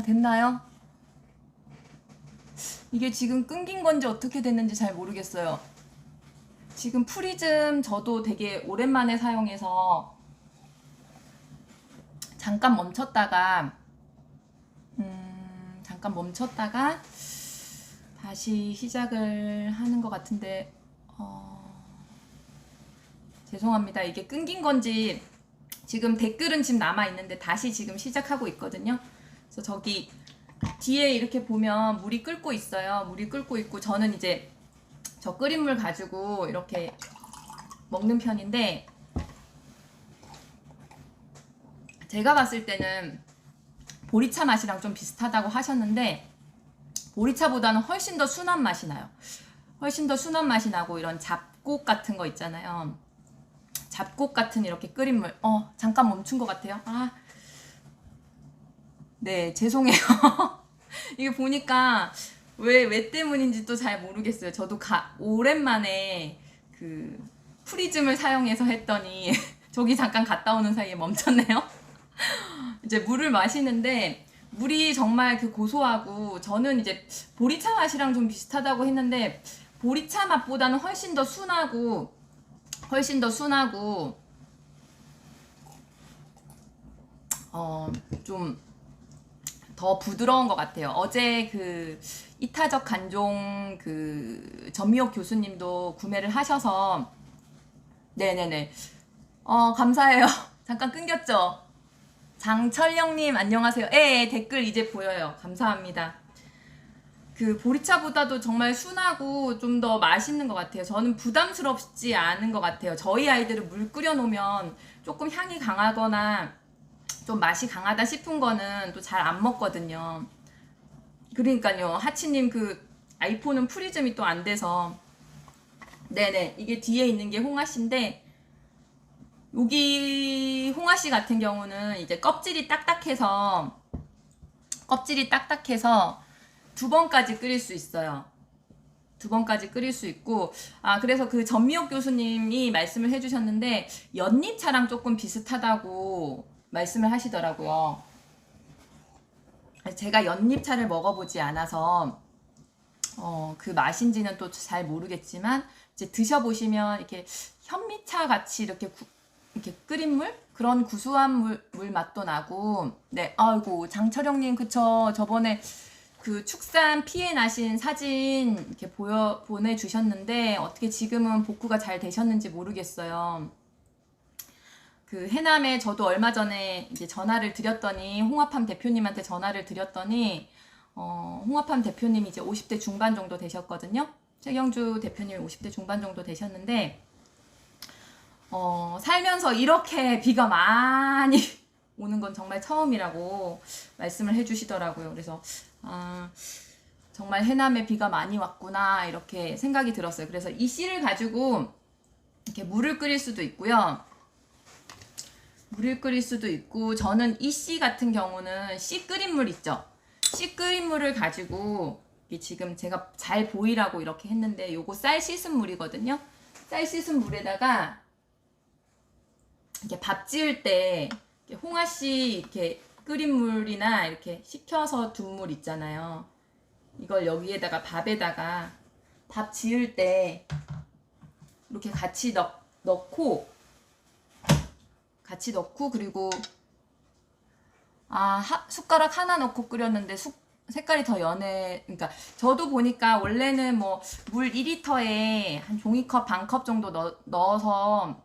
됐나요? 이게 지금 끊긴 건지 어떻게 됐는지 잘 모르겠어요. 지금 프리즘 저도 되게 오랜만에 사용해서 잠깐 멈췄다가 잠깐 멈췄다가 다시 시작을 하는 것 같은데 죄송합니다. 이게 끊긴 건지 지금 댓글은 지금 남아 있는데 다시 지금 시작하고 있거든요. 그래서 저기 뒤에 이렇게 보면 물이 끓고 있어요. 물이 끓고 있고 저는 이제 저 끓인 물 가지고 이렇게 먹는 편인데 제가 봤을 때는 보리차 맛이랑 좀 비슷하다고 하셨는데 보리차보다는 훨씬 더 순한 맛이 나요. 훨씬 더 순한 맛이 나고 이런 잡곡 같은 거 있잖아요. 잡곡 같은 이렇게 끓인 물. 잠깐 멈춘 것 같아요. 네, 죄송해요. 이게 보니까 왜 때문인지 또 잘 모르겠어요. 저도 오랜만에 그 프리즘을 사용해서 했더니 저기 잠깐 갔다 오는 사이에 멈췄네요. 이제 물을 마시는데 물이 정말 그 고소하고 저는 이제 보리차 맛이랑 좀 비슷하다고 했는데 보리차 맛보다는 훨씬 더 순하고 좀 더 부드러운 것 같아요. 어제 그 이타적 간종 그 전미옥 교수님도 구매를 하셔서 네네네. 감사해요. 잠깐 끊겼죠? 장철영님 안녕하세요. 예, 댓글 이제 보여요. 감사합니다. 그 보리차보다도 정말 순하고 좀 더 맛있는 것 같아요. 저는 부담스럽지 않은 것 같아요. 저희 아이들은 물 끓여 놓으면 조금 향이 강하거나 좀 맛이 강하다 싶은 거는 또 잘 안 먹거든요. 그러니까요. 하치님 그 아이폰은 프리즘이 또 안 돼서 네네 이게 뒤에 있는 게 홍아씨인데 여기 홍아씨 같은 경우는 이제 껍질이 딱딱해서 2번까지 끓일 수 있어요. 2번까지 끓일 수 있고 그래서 그 전미옥 교수님이 말씀을 해주셨는데 연잎차랑 조금 비슷하다고 말씀을 하시더라고요. 제가 연잎차를 먹어보지 않아서 그 맛인지는 또 잘 모르겠지만 이제 드셔보시면 이렇게 현미차 같이 이렇게 끓인 물 그런 구수한 물 맛도 나고 네 아이고 장철영님 그쵸 저번에 그 축산 피해 나신 사진 이렇게 보내주셨는데 어떻게 지금은 복구가 잘 되셨는지 모르겠어요. 그 해남에 저도 얼마 전에 이제 전화를 드렸더니 홍합함 대표님한테 전화를 드렸더니 홍합함 대표님이 이제 50대 중반 정도 되셨거든요. 최경주 대표님이 50대 중반 정도 되셨는데 살면서 이렇게 비가 많이 오는 건 정말 처음이라고 말씀을 해주시더라고요. 그래서 정말 해남에 비가 많이 왔구나 이렇게 생각이 들었어요. 그래서 이 씨를 가지고 이렇게 물을 끓일 수도 있고요. 물을 끓일 수도 있고 저는 이 씨 같은 경우는 씨 끓인 물 있죠. 씨 끓인 물을 가지고 지금 제가 잘 보이라고 이렇게 했는데 요거 쌀 씻은 물이거든요. 쌀 씻은 물에다가 이렇게 밥 지을 때 홍아씨 이렇게 끓인 물이나 이렇게 식혀서 둔 물 있잖아요. 이걸 여기에다가 밥에다가 밥 지을 때 이렇게 같이 넣고 그리고 숟가락 하나 넣고 끓였는데 색깔이 더 연해. 그러니까 저도 보니까 원래는 뭐 물 2리터에 한 종이컵 반컵 정도 넣어서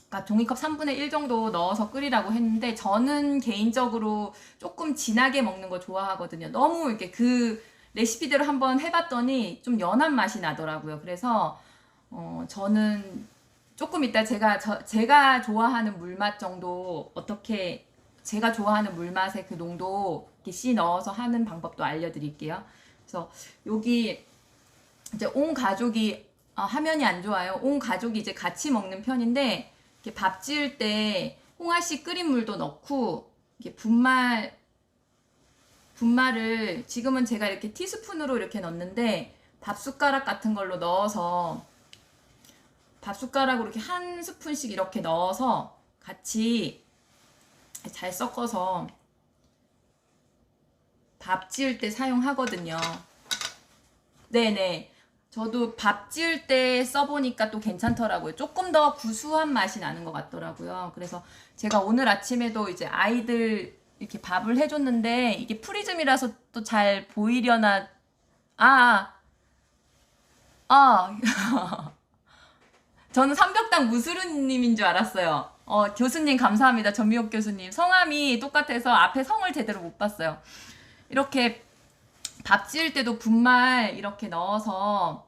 그러니까 종이컵 3분의 1 정도 넣어서 끓이라고 했는데 저는 개인적으로 조금 진하게 먹는 거 좋아하거든요. 너무 이렇게 그 레시피대로 한번 해봤더니 좀 연한 맛이 나더라고요. 그래서 저는 조금 이따 제가 좋아하는 물맛 정도 어떻게 제가 좋아하는 물맛의 그 농도 이렇게 씨 넣어서 하는 방법도 알려드릴게요. 그래서 여기 이제 온 가족이 화면이 안 좋아요. 온 가족이 이제 같이 먹는 편인데 이렇게 밥 지을 때 홍아씨 끓인 물도 넣고 이렇게 분말을 지금은 제가 이렇게 티스푼으로 이렇게 넣는데 밥 숟가락 같은 걸로 넣어서 밥 숟가락으로 이렇게 한 스푼씩 이렇게 넣어서 같이 잘 섞어서 밥 지을 때 사용하거든요. 네네. 저도 밥 지을 때 써보니까 또 괜찮더라고요. 조금 더 구수한 맛이 나는 것 같더라고요. 그래서 제가 오늘 아침에도 이제 아이들 이렇게 밥을 해줬는데 이게 프리즘이라서 또 잘 보이려나. 아, 아. 저는 삼벽당 무수르님인 줄 알았어요. 교수님 감사합니다. 전미옥 교수님. 성함이 똑같아서 앞에 성을 제대로 못 봤어요. 이렇게 밥 지을 때도 분말 이렇게 넣어서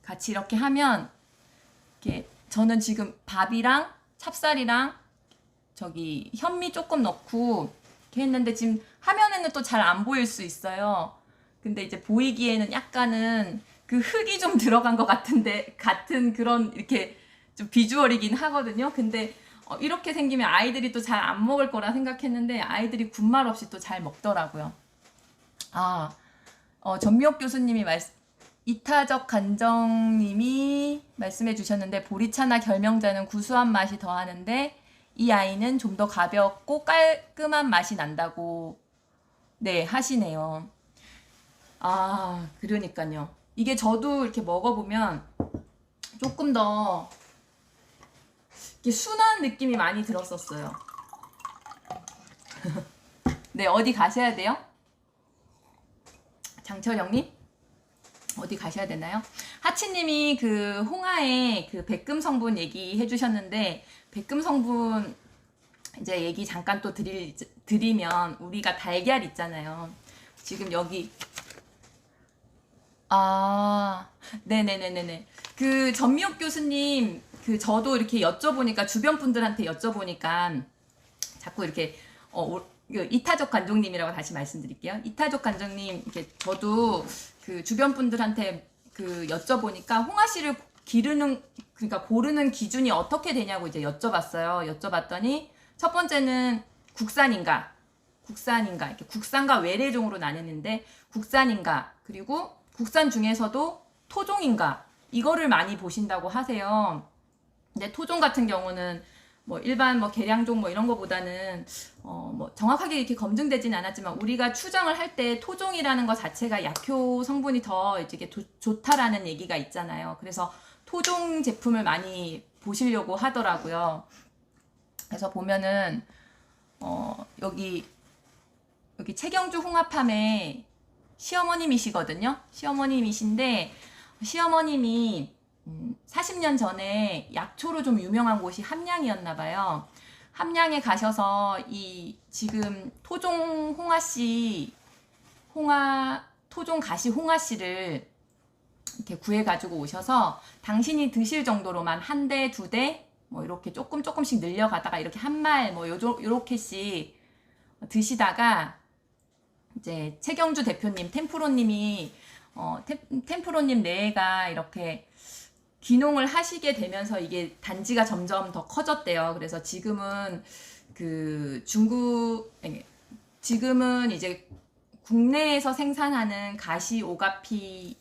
같이 이렇게 하면 이렇게 저는 지금 밥이랑 찹쌀이랑 저기 현미 조금 넣고 이렇게 했는데 지금 화면에는 또 잘 안 보일 수 있어요. 근데 이제 보이기에는 약간은 그 흙이 좀 들어간 것 같은데 같은 그런 이렇게 좀 비주얼이긴 하거든요. 근데 이렇게 생기면 아이들이 또 잘 안 먹을 거라 생각했는데 아이들이 군말 없이 또 잘 먹더라고요. 전미옥 교수님이 이타적 간정님이 말씀해 주셨는데 보리차나 결명자는 구수한 맛이 더하는데 이 아이는 좀 더 가볍고 깔끔한 맛이 난다고 네 하시네요. 그러니까요. 이게 저도 이렇게 먹어보면 조금 더 이렇게 순한 느낌이 많이 들었었어요. 네, 어디 가셔야 돼요? 장철영님? 어디 가셔야 되나요? 하치님이 그 홍하의 그 백금 성분 얘기해 주셨는데 백금 성분 이제 얘기 잠깐 또 드리면 우리가 달걀 있잖아요. 지금 여기 네네네네네. 그 전미옥 교수님 그 저도 이렇게 여쭤보니까 주변 분들한테 여쭤보니까 자꾸 이렇게 이타적 간종님이라고 다시 말씀드릴게요. 이타적 간종님 이렇게 저도 그 주변 분들한테 그 여쭤보니까 홍화 씨를 그러니까 고르는 기준이 어떻게 되냐고 이제 여쭤봤어요. 여쭤봤더니 첫 번째는 국산인가 이렇게 국산과 외래종으로 나뉘는데 국산인가 그리고 국산 중에서도 토종인가 이거를 많이 보신다고 하세요. 근데 토종 같은 경우는 뭐 일반 뭐 계량종 뭐 이런 거보다는 뭐 정확하게 이렇게 검증되진 않았지만 우리가 추정을 할 때 토종이라는 것 자체가 약효 성분이 더 이제 좋다라는 얘기가 있잖아요. 그래서 토종 제품을 많이 보시려고 하더라고요. 그래서 보면은 여기 최경주 홍합함의 시어머님이시거든요. 시어머님이신데 시어머님이 40년 전에 약초로 좀 유명한 곳이 함량이었나 봐요. 함량에 가셔서 이 지금 토종 토종 가시 홍화씨를 이렇게 구해가지고 오셔서 당신이 드실 정도로만 한 대, 두 대, 뭐 이렇게 조금씩 늘려가다가 이렇게 한 말 뭐 요렇게씩 드시다가 이제 최경주 대표님, 템프로님이 템프로님 내가 이렇게 귀농을 하시게 되면서 이게 단지가 점점 더 커졌대요. 그래서 지금은 지금은 이제 국내에서 생산하는 가시홍화씨는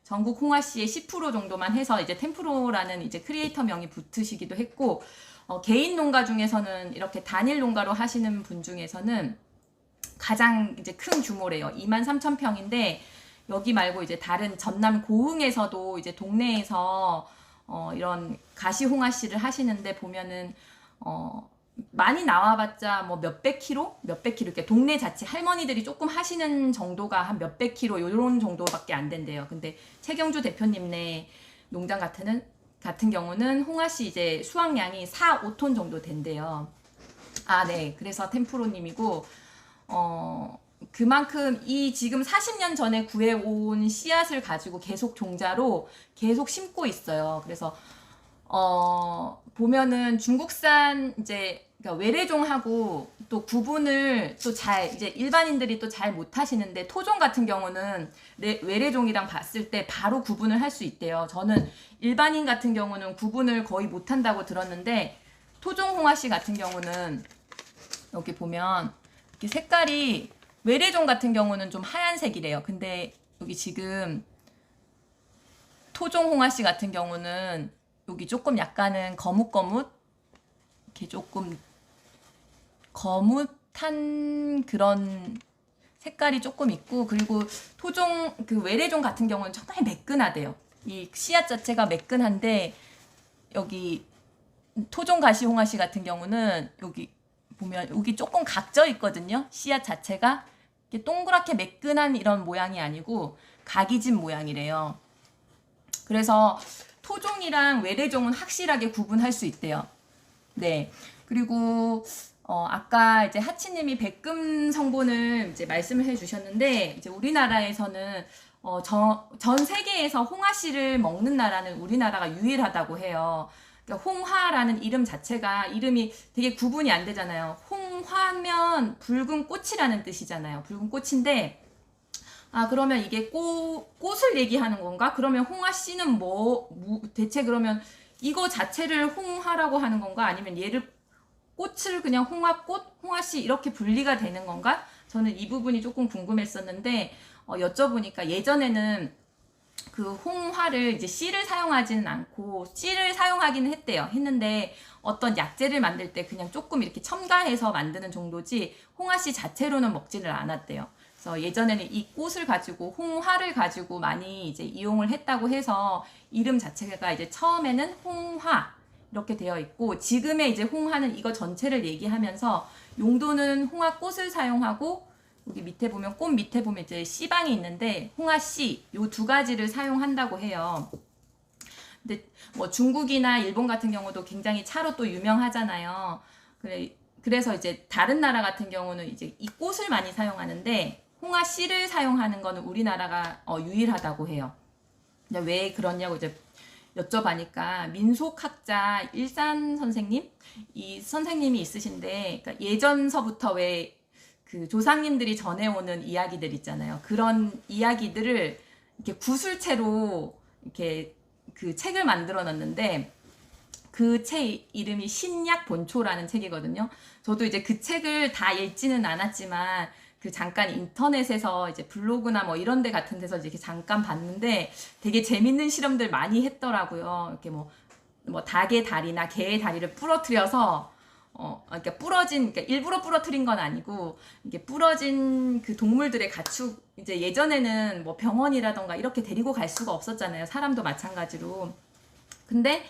전국 홍화씨의 10% 정도만 해서 이제 템프로라는 이제 크리에이터 명이 붙으시기도 했고, 개인 농가 중에서는 이렇게 단일 농가로 하시는 분 중에서는 가장 이제 큰 규모래요. 23,000평인데 여기 말고 이제 다른 전남 고흥에서도 이제 동네에서 이런 가시홍화씨를 하시는데 보면은 많이 나와봤자 뭐 몇백 킬로 이렇게 동네 자체 할머니들이 조금 하시는 정도가 한 몇백 킬로 요런 정도밖에 안 된대요. 근데 최경주 대표님네 농장 같은 경우는 홍화씨 이제 수확량이 4, 5톤 정도 된대요. 네. 그래서 템프로님이고 그만큼 이 지금 40년 전에 구해온 씨앗을 가지고 계속 종자로 계속 심고 있어요. 그래서 보면은 중국산 이제 그러니까 외래종하고 또 구분을 또 이제 일반인들이 또 잘 못하시는데 토종 같은 경우는 외래종이랑 봤을 때 바로 구분을 할 수 있대요. 저는 일반인 같은 경우는 구분을 거의 못한다고 들었는데 토종 홍화씨 같은 경우는 여기 보면 이렇게 색깔이 외래종 같은 경우는 좀 하얀색이래요. 근데 여기 지금 토종 홍화씨 같은 경우는 여기 조금 약간은 거뭇거뭇 이렇게 조금 거뭇한 그런 색깔이 조금 있고, 그리고 토종 그 외래종 같은 경우는 정말 매끈하대요. 이 씨앗 자체가 매끈한데, 여기 토종 가시홍화씨 같은 경우는 여기 보면 여기 조금 각져 있거든요. 씨앗 자체가 이렇게 동그랗게 매끈한 이런 모양이 아니고 각이 진 모양이래요. 그래서 토종이랑 외래종은 확실하게 구분할 수 있대요. 네. 그리고 아까 이제 하치님이 백금 성분을 이제 말씀을 해주셨는데, 이제 우리나라에서는 전 세계에서 홍화씨를 먹는 나라는 우리나라가 유일하다고 해요. 그러니까 홍화라는 이름 자체가 이름이 되게 구분이 안 되잖아요. 홍화면 붉은 꽃이라는 뜻이잖아요. 붉은 꽃인데, 아, 그러면 이게 꽃을 얘기하는 건가? 그러면 홍화씨는 대체 그러면 이거 자체를 홍화라고 하는 건가? 아니면 얘를 꽃을 그냥 홍화꽃, 홍화씨 이렇게 분리가 되는 건가? 저는 이 부분이 조금 궁금했었는데, 여쭤보니까 예전에는 그 홍화를 이제 씨를 사용하지는 않고 씨를 사용하기는 했는데 어떤 약재를 만들 때 그냥 조금 이렇게 첨가해서 만드는 정도지 홍화씨 자체로는 먹지를 않았대요. 그래서 예전에는 이 꽃을 가지고 홍화를 가지고 많이 이제 이용을 했다고 해서 이름 자체가 이제 처음에는 홍화 이렇게 되어 있고, 지금의 이제 홍화는 이거 전체를 얘기하면서 용도는 홍화꽃을 사용하고, 여기 밑에 보면 꽃 밑에 보면 이제 씨방이 있는데 홍화씨 요 두 가지를 사용한다고 해요. 근데 뭐 중국이나 일본 같은 경우도 굉장히 차로 또 유명하잖아요. 그래서 이제 다른 나라 같은 경우는 이제 이 꽃을 많이 사용하는데 홍화씨를 사용하는 거는 우리나라가 유일하다고 해요. 근데 왜 그러냐고 이제 여쭤보니까 민속학자 일산 선생님, 이 선생님이 있으신데, 그러니까 예전서부터 왜 그 조상님들이 전해오는 이야기들 있잖아요. 그런 이야기들을 이렇게 구술체로 이렇게 그 책을 만들어 놨는데, 그 책 이름이 신약본초라는 책이거든요. 저도 이제 그 책을 다 읽지는 않았지만 그 잠깐 인터넷에서 이제 블로그나 뭐 이런 데 같은 데서 이렇게 잠깐 봤는데 되게 재밌는 실험들 많이 했더라고요. 이렇게 뭐 닭의 다리나 개의 다리를 부러뜨려서 그러니까 그러니까 일부러 부러뜨린 건 아니고, 이게 부러진 그 동물들의 가축, 이제 예전에는 뭐 병원이라던가 이렇게 데리고 갈 수가 없었잖아요. 사람도 마찬가지로. 근데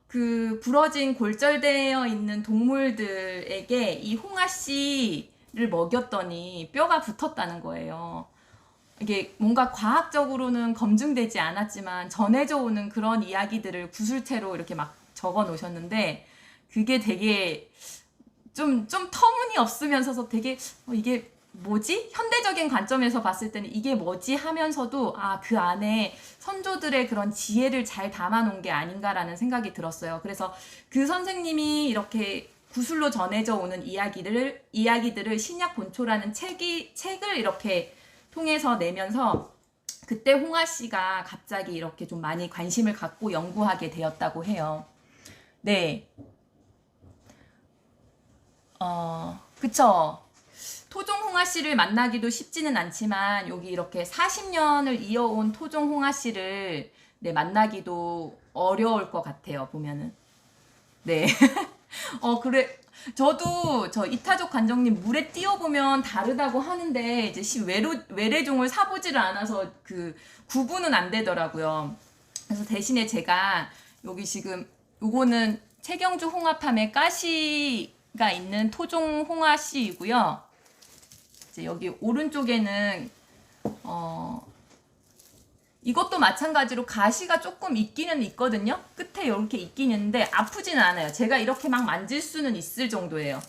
그 부러진 골절되어 있는 동물들에게 이 홍화씨를 먹였더니 뼈가 붙었다는 거예요. 이게 뭔가 과학적으로는 검증되지 않았지만 전해져 오는 그런 이야기들을 구술체로 이렇게 막 적어 놓으셨는데, 그게 되게 좀 터무니없으면서도 되게 이게 뭐지? 현대적인 관점에서 봤을 때는 이게 뭐지? 하면서도 그 안에 선조들의 그런 지혜를 잘 담아놓은 게 아닌가라는 생각이 들었어요. 그래서 그 선생님이 이렇게 구술로 전해져 오는 이야기들을 신약본초라는 책을 이렇게 통해서 내면서 그때 홍화씨가 갑자기 이렇게 좀 많이 관심을 갖고 연구하게 되었다고 해요. 네. 그쵸. 토종 홍화씨를 만나기도 쉽지는 않지만 여기 이렇게 40년을 이어온 토종 홍화씨를 만나기도 어려울 것 같아요. 보면은. 네. 그래. 저도 이타족 관정님 물에 띄워보면 다르다고 하는데 이제 외래종을 사보지를 않아서 그 구분은 안 되더라고요. 그래서 대신에 제가 여기 지금 요거는 채경주 홍합함에 가시가 있는 토종 홍화씨이고요. 이제 여기 오른쪽에는 이것도 마찬가지로 가시가 조금 있기는 있거든요. 끝에 이렇게 있긴 있는데 아프지는 않아요. 제가 이렇게 막 만질 수는 있을 정도예요.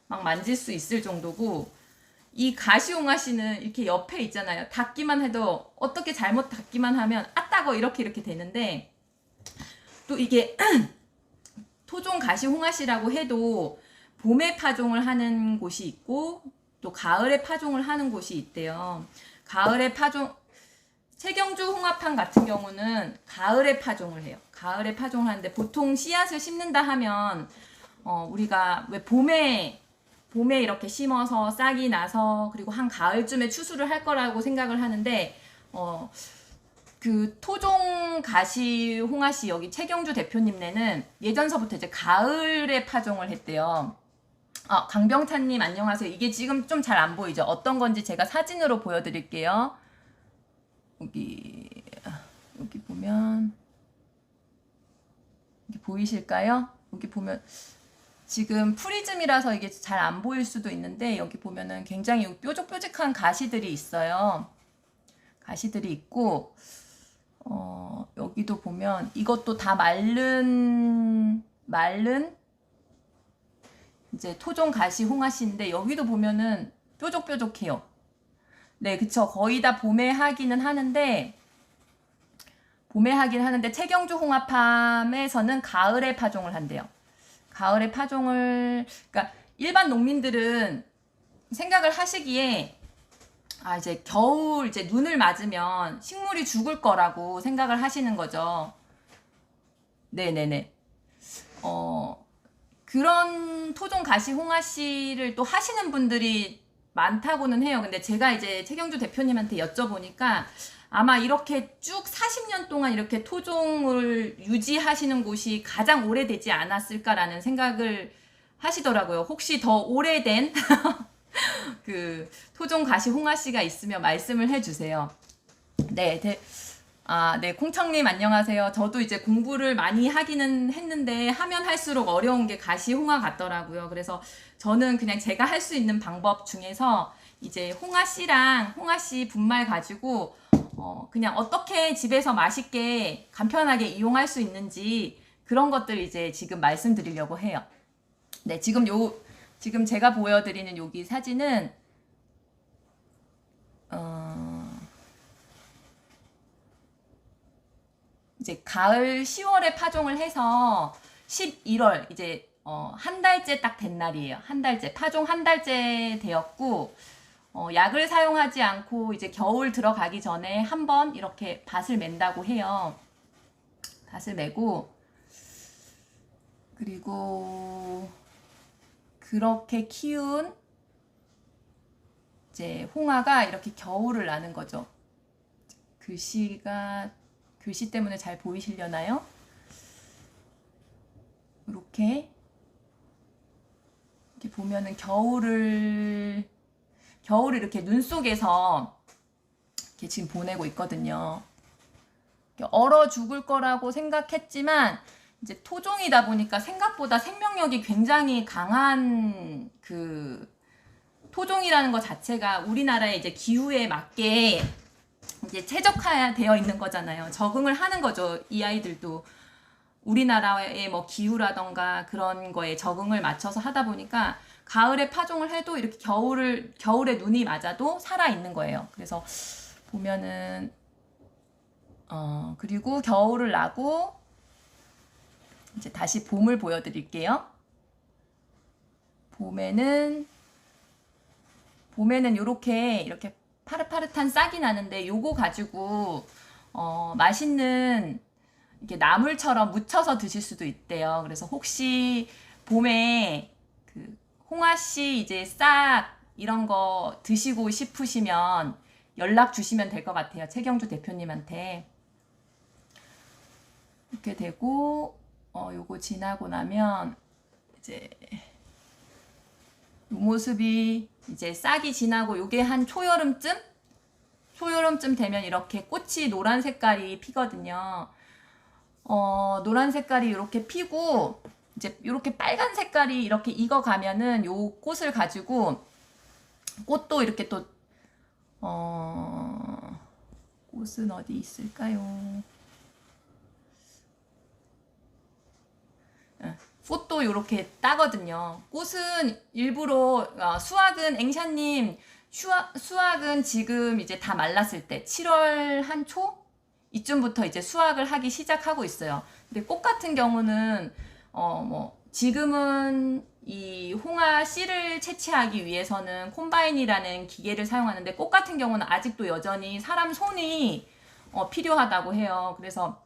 막 만질 수 있을 정도고, 이 가시홍화씨는 이렇게 옆에 있잖아요. 닿기만 해도 어떻게 잘못 닿기만 하면 따거 이렇게 되는데, 또 이게 토종 가시홍화씨라고 해도 봄에 파종을 하는 곳이 있고 또 가을에 파종을 하는 곳이 있대요. 가을에 채경주 홍합함 같은 경우는 가을에 파종을 해요. 가을에 파종을 하는데 보통 씨앗을 심는다 하면 우리가 왜 봄에 이렇게 심어서 싹이 나서 그리고 한 가을쯤에 추수를 할 거라고 생각을 하는데, 그 토종 가시 홍화씨 여기 채경주 대표님네는 예전서부터 이제 가을에 파종을 했대요. 강병찬님 안녕하세요. 이게 지금 좀 잘 안 보이죠? 어떤 건지 제가 사진으로 보여드릴게요. 여기 보면 이게 보이실까요? 여기 보면 지금 프리즘이라서 이게 잘 안 보일 수도 있는데 여기 보면은 굉장히 뾰족뾰족한 가시들이 있어요. 가시들이 있고 여기도 보면 이것도 다 마른 이제 토종 가시 홍화씨인데 여기도 보면은 뾰족뾰족해요. 네, 그쵸. 거의 다 봄에 하기는 하는데 채경주 홍화팜에서는 가을에 파종을 한대요. 가을에 파종을, 그러니까 일반 농민들은 생각을 하시기에 이제 겨울 이제 눈을 맞으면 식물이 죽을 거라고 생각을 하시는 거죠. 네네네. 그런 토종 가시 홍화씨를 또 하시는 분들이 많다고는 해요. 근데 제가 이제 최경주 대표님한테 여쭤보니까 아마 이렇게 쭉 40년 동안 이렇게 토종을 유지하시는 곳이 가장 오래되지 않았을까라는 생각을 하시더라고요. 혹시 더 오래된 그 토종 가시 홍화씨가 있으면 말씀을 해주세요. 네, 네, 콩청님 안녕하세요. 저도 이제 공부를 많이 하기는 했는데 하면 할수록 어려운 게 가시 홍화 같더라고요. 그래서 저는 그냥 제가 할 수 있는 방법 중에서 이제 홍화씨랑 홍화씨 분말 가지고 그냥 어떻게 집에서 맛있게 간편하게 이용할 수 있는지 그런 것들 이제 지금 말씀드리려고 해요. 네, 지금 제가 보여드리는 여기 사진은 이제 가을 10월에 파종을 해서 11월 이제 한 달째 딱 된 날이에요. 한 달째 파종 한 달째 되었고 약을 사용하지 않고 이제 겨울 들어가기 전에 한번 이렇게 밭을 맨다고 해요. 밭을 메고 그리고 그렇게 키운 이제 홍화가 이렇게 겨울을 나는 거죠. 글씨 때문에 잘 보이시려나요? 이렇게 보면은 겨울을 이렇게 눈 속에서 이렇게 지금 보내고 있거든요. 얼어 죽을 거라고 생각했지만 이제 토종이다 보니까 생각보다 생명력이 굉장히 강한 토종이라는 것 자체가 우리나라의 이제 기후에 맞게 이제 최적화되어 있는 거잖아요. 적응을 하는 거죠. 이 아이들도 우리나라의 뭐 기후라던가 그런 거에 적응을 맞춰서 하다 보니까 가을에 파종을 해도 이렇게 겨울에 눈이 맞아도 살아 있는 거예요. 그래서 보면은 그리고 겨울을 나고 이제 다시 봄을 보여드릴게요. 봄에는 이렇게 파릇파릇한 싹이 나는데 요거 가지고 맛있는 이렇게 나물처럼 무쳐서 드실 수도 있대요. 그래서 혹시 봄에 그 홍화씨 이제 싹 이런 거 드시고 싶으시면 연락 주시면 될 것 같아요. 최경주 대표님한테. 이렇게 되고 요거 지나고 나면 이제 요 모습이 이제 싹이 지나고 요게 한 초여름쯤 되면 이렇게 꽃이 노란 색깔이 피거든요. 노란 색깔이 이렇게 피고 이제 이렇게 빨간 색깔이 이렇게 익어가면은 요 꽃을 가지고 꽃도 이렇게 또 꽃은 어디 있을까요? 꽃도 이렇게 따거든요. 꽃은 일부러 수확은 앵샤님 수확은 지금 이제 다 말랐을 때 7월 한 초 이쯤부터 이제 수확을 하기 시작하고 있어요. 근데 꽃 같은 경우는 뭐 지금은 이 홍화 씨를 채취하기 위해서는 콤바인이라는 기계를 사용하는데 꽃 같은 경우는 아직도 여전히 사람 손이 필요하다고 해요. 그래서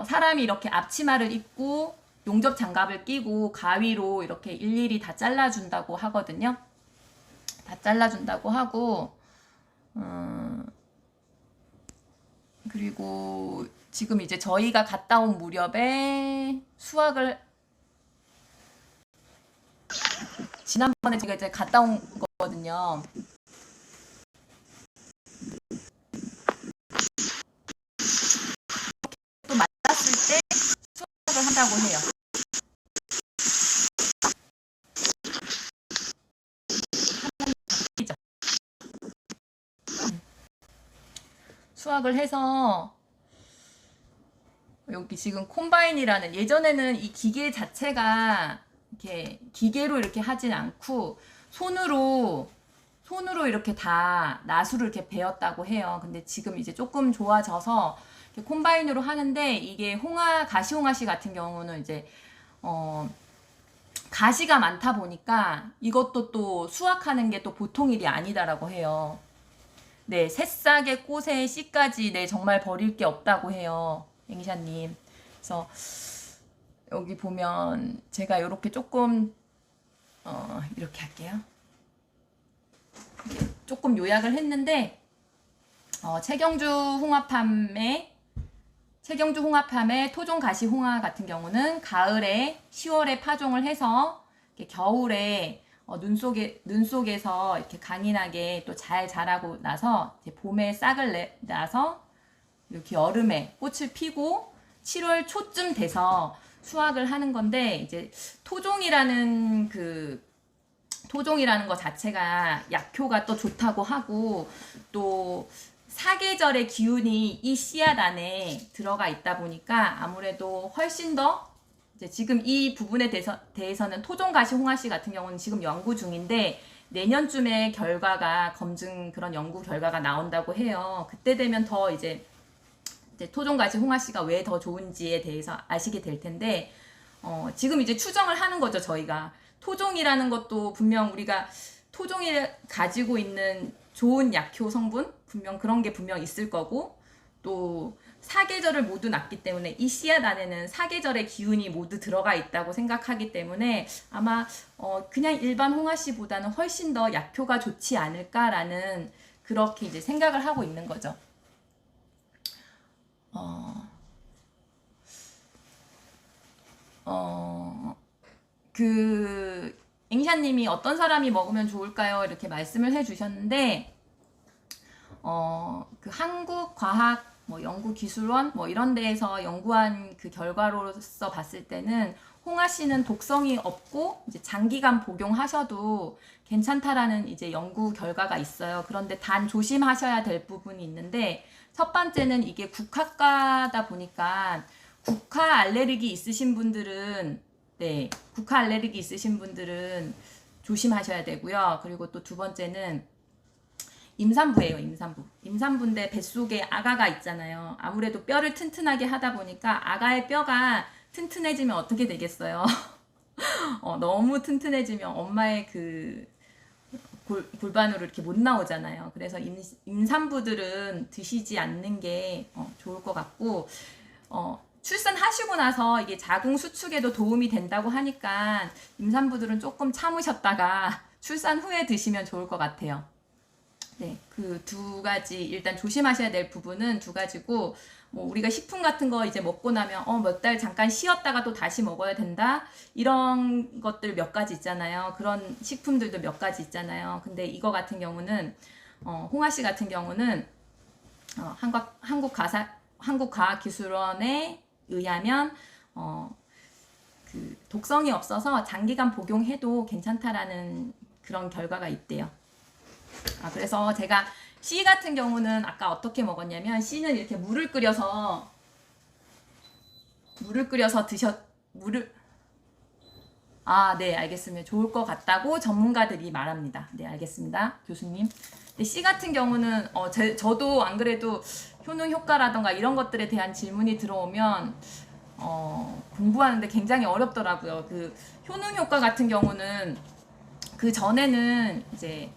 사람이 이렇게 앞치마를 입고 용접 장갑을 끼고 가위로 이렇게 일일이 다 잘라준다고 하거든요. 다 잘라준다고 하고 그리고 지금 이제 저희가 갔다 온 무렵에 수확을 지난번에 제가 이제 갔다 온 거거든요. 또 맞았을 때 수학을 한다고 해요. 수학을 해서 여기 지금 콤바인이라는, 예전에는 이 기계 자체가 이렇게 기계로 이렇게 하진 않고 손으로 이렇게 다 나수를 이렇게 베었다고 해요. 근데 지금 이제 조금 좋아져서 이렇게 콤바인으로 하는데, 이게 가시홍아씨 같은 경우는 이제 가시가 많다 보니까 이것도 또 수확하는 게 또 보통 일이 아니다라고 해요. 네, 새싹의 꽃에 씨까지, 네, 정말 버릴 게 없다고 해요, 앵샤님. 그래서 여기 보면 제가 이렇게 조금 이렇게 할게요. 조금 요약을 했는데, 최경주 홍합함의 토종 가시 홍화 같은 경우는 가을에 10월에 파종을 해서 겨울에 눈 속에서 이렇게 강인하게 또 잘 자라고 나서 이제 봄에 싹을 내서 이렇게 여름에 꽃을 피고 7월 초쯤 돼서 수확을 하는 건데, 이제 토종이라는 거 자체가 약효가 또 좋다고 하고, 또 사계절의 기운이 이 씨앗 안에 들어가 있다 보니까 아무래도 훨씬 더, 이제 지금 이 부분에 대해서는 토종 가시 홍아씨 같은 경우는 지금 연구 중인데, 내년쯤에 그런 연구 결과가 나온다고 해요. 그때 되면 더 이제 토종 가시 홍아씨가 왜 더 좋은지에 대해서 아시게 될 텐데, 지금 이제 추정을 하는 거죠, 저희가. 토종이라는 것도 분명 우리가 토종이 가지고 있는 좋은 약효 성분, 그런 게 분명 있을 거고, 또 사계절을 모두 놨기 때문에 이 씨앗 안에는 사계절의 기운이 모두 들어가 있다고 생각하기 때문에 아마 그냥 일반 홍아씨보다는 훨씬 더 약효가 좋지 않을까라는, 그렇게 이제 생각을 하고 있는 거죠. 앵샤님이 어떤 사람이 먹으면 좋을까요? 이렇게 말씀을 해주셨는데, 한국과학 연구기술원 이런 데에서 연구한 그 결과로서 봤을 때는 홍아씨는 독성이 없고 이제 장기간 복용하셔도 괜찮다라는 이제 연구 결과가 있어요. 그런데 단 조심하셔야 될 부분이 있는데, 첫 번째는 이게 국화과다 보니까 국화 알레르기 있으신 분들은 조심하셔야 되고요. 그리고 또 두 번째는 임산부예요, 임산부. 임산부인데 뱃속에 아가가 있잖아요. 아무래도 뼈를 튼튼하게 하다 보니까 아가의 뼈가 튼튼해지면 어떻게 되겠어요? 너무 튼튼해지면 엄마의 골반으로 이렇게 못 나오잖아요. 그래서 임산부들은 드시지 않는 게 좋을 것 같고, 출산하시고 나서 이게 자궁 수축에도 도움이 된다고 하니까 임산부들은 조금 참으셨다가 출산 후에 드시면 좋을 것 같아요. 네, 그 두 가지, 일단 조심하셔야 될 부분은 두 가지고, 우리가 식품 같은 거 이제 먹고 나면 몇 달 잠깐 쉬었다가 또 다시 먹어야 된다, 이런 것들 몇 가지 있잖아요. 그런 식품들도 몇 가지 있잖아요. 근데 이거 같은 경우는 홍아씨 같은 경우는 한국과학기술원에 의하면 독성이 없어서 장기간 복용해도 괜찮다라는 그런 결과가 있대요. 그래서 제가 씨 같은 경우는 아까 어떻게 먹었냐면, 씨는 이렇게 물을 끓여서 네, 알겠습니다. 좋을 것 같다고 전문가들이 말합니다. 네, 알겠습니다, 교수님. 근데 씨 같은 경우는 저도 안 그래도 효능 효과라던가 이런 것들에 대한 질문이 들어오면 공부하는데 굉장히 어렵더라고요. 그 효능 효과 같은 경우는 그 전에는 이제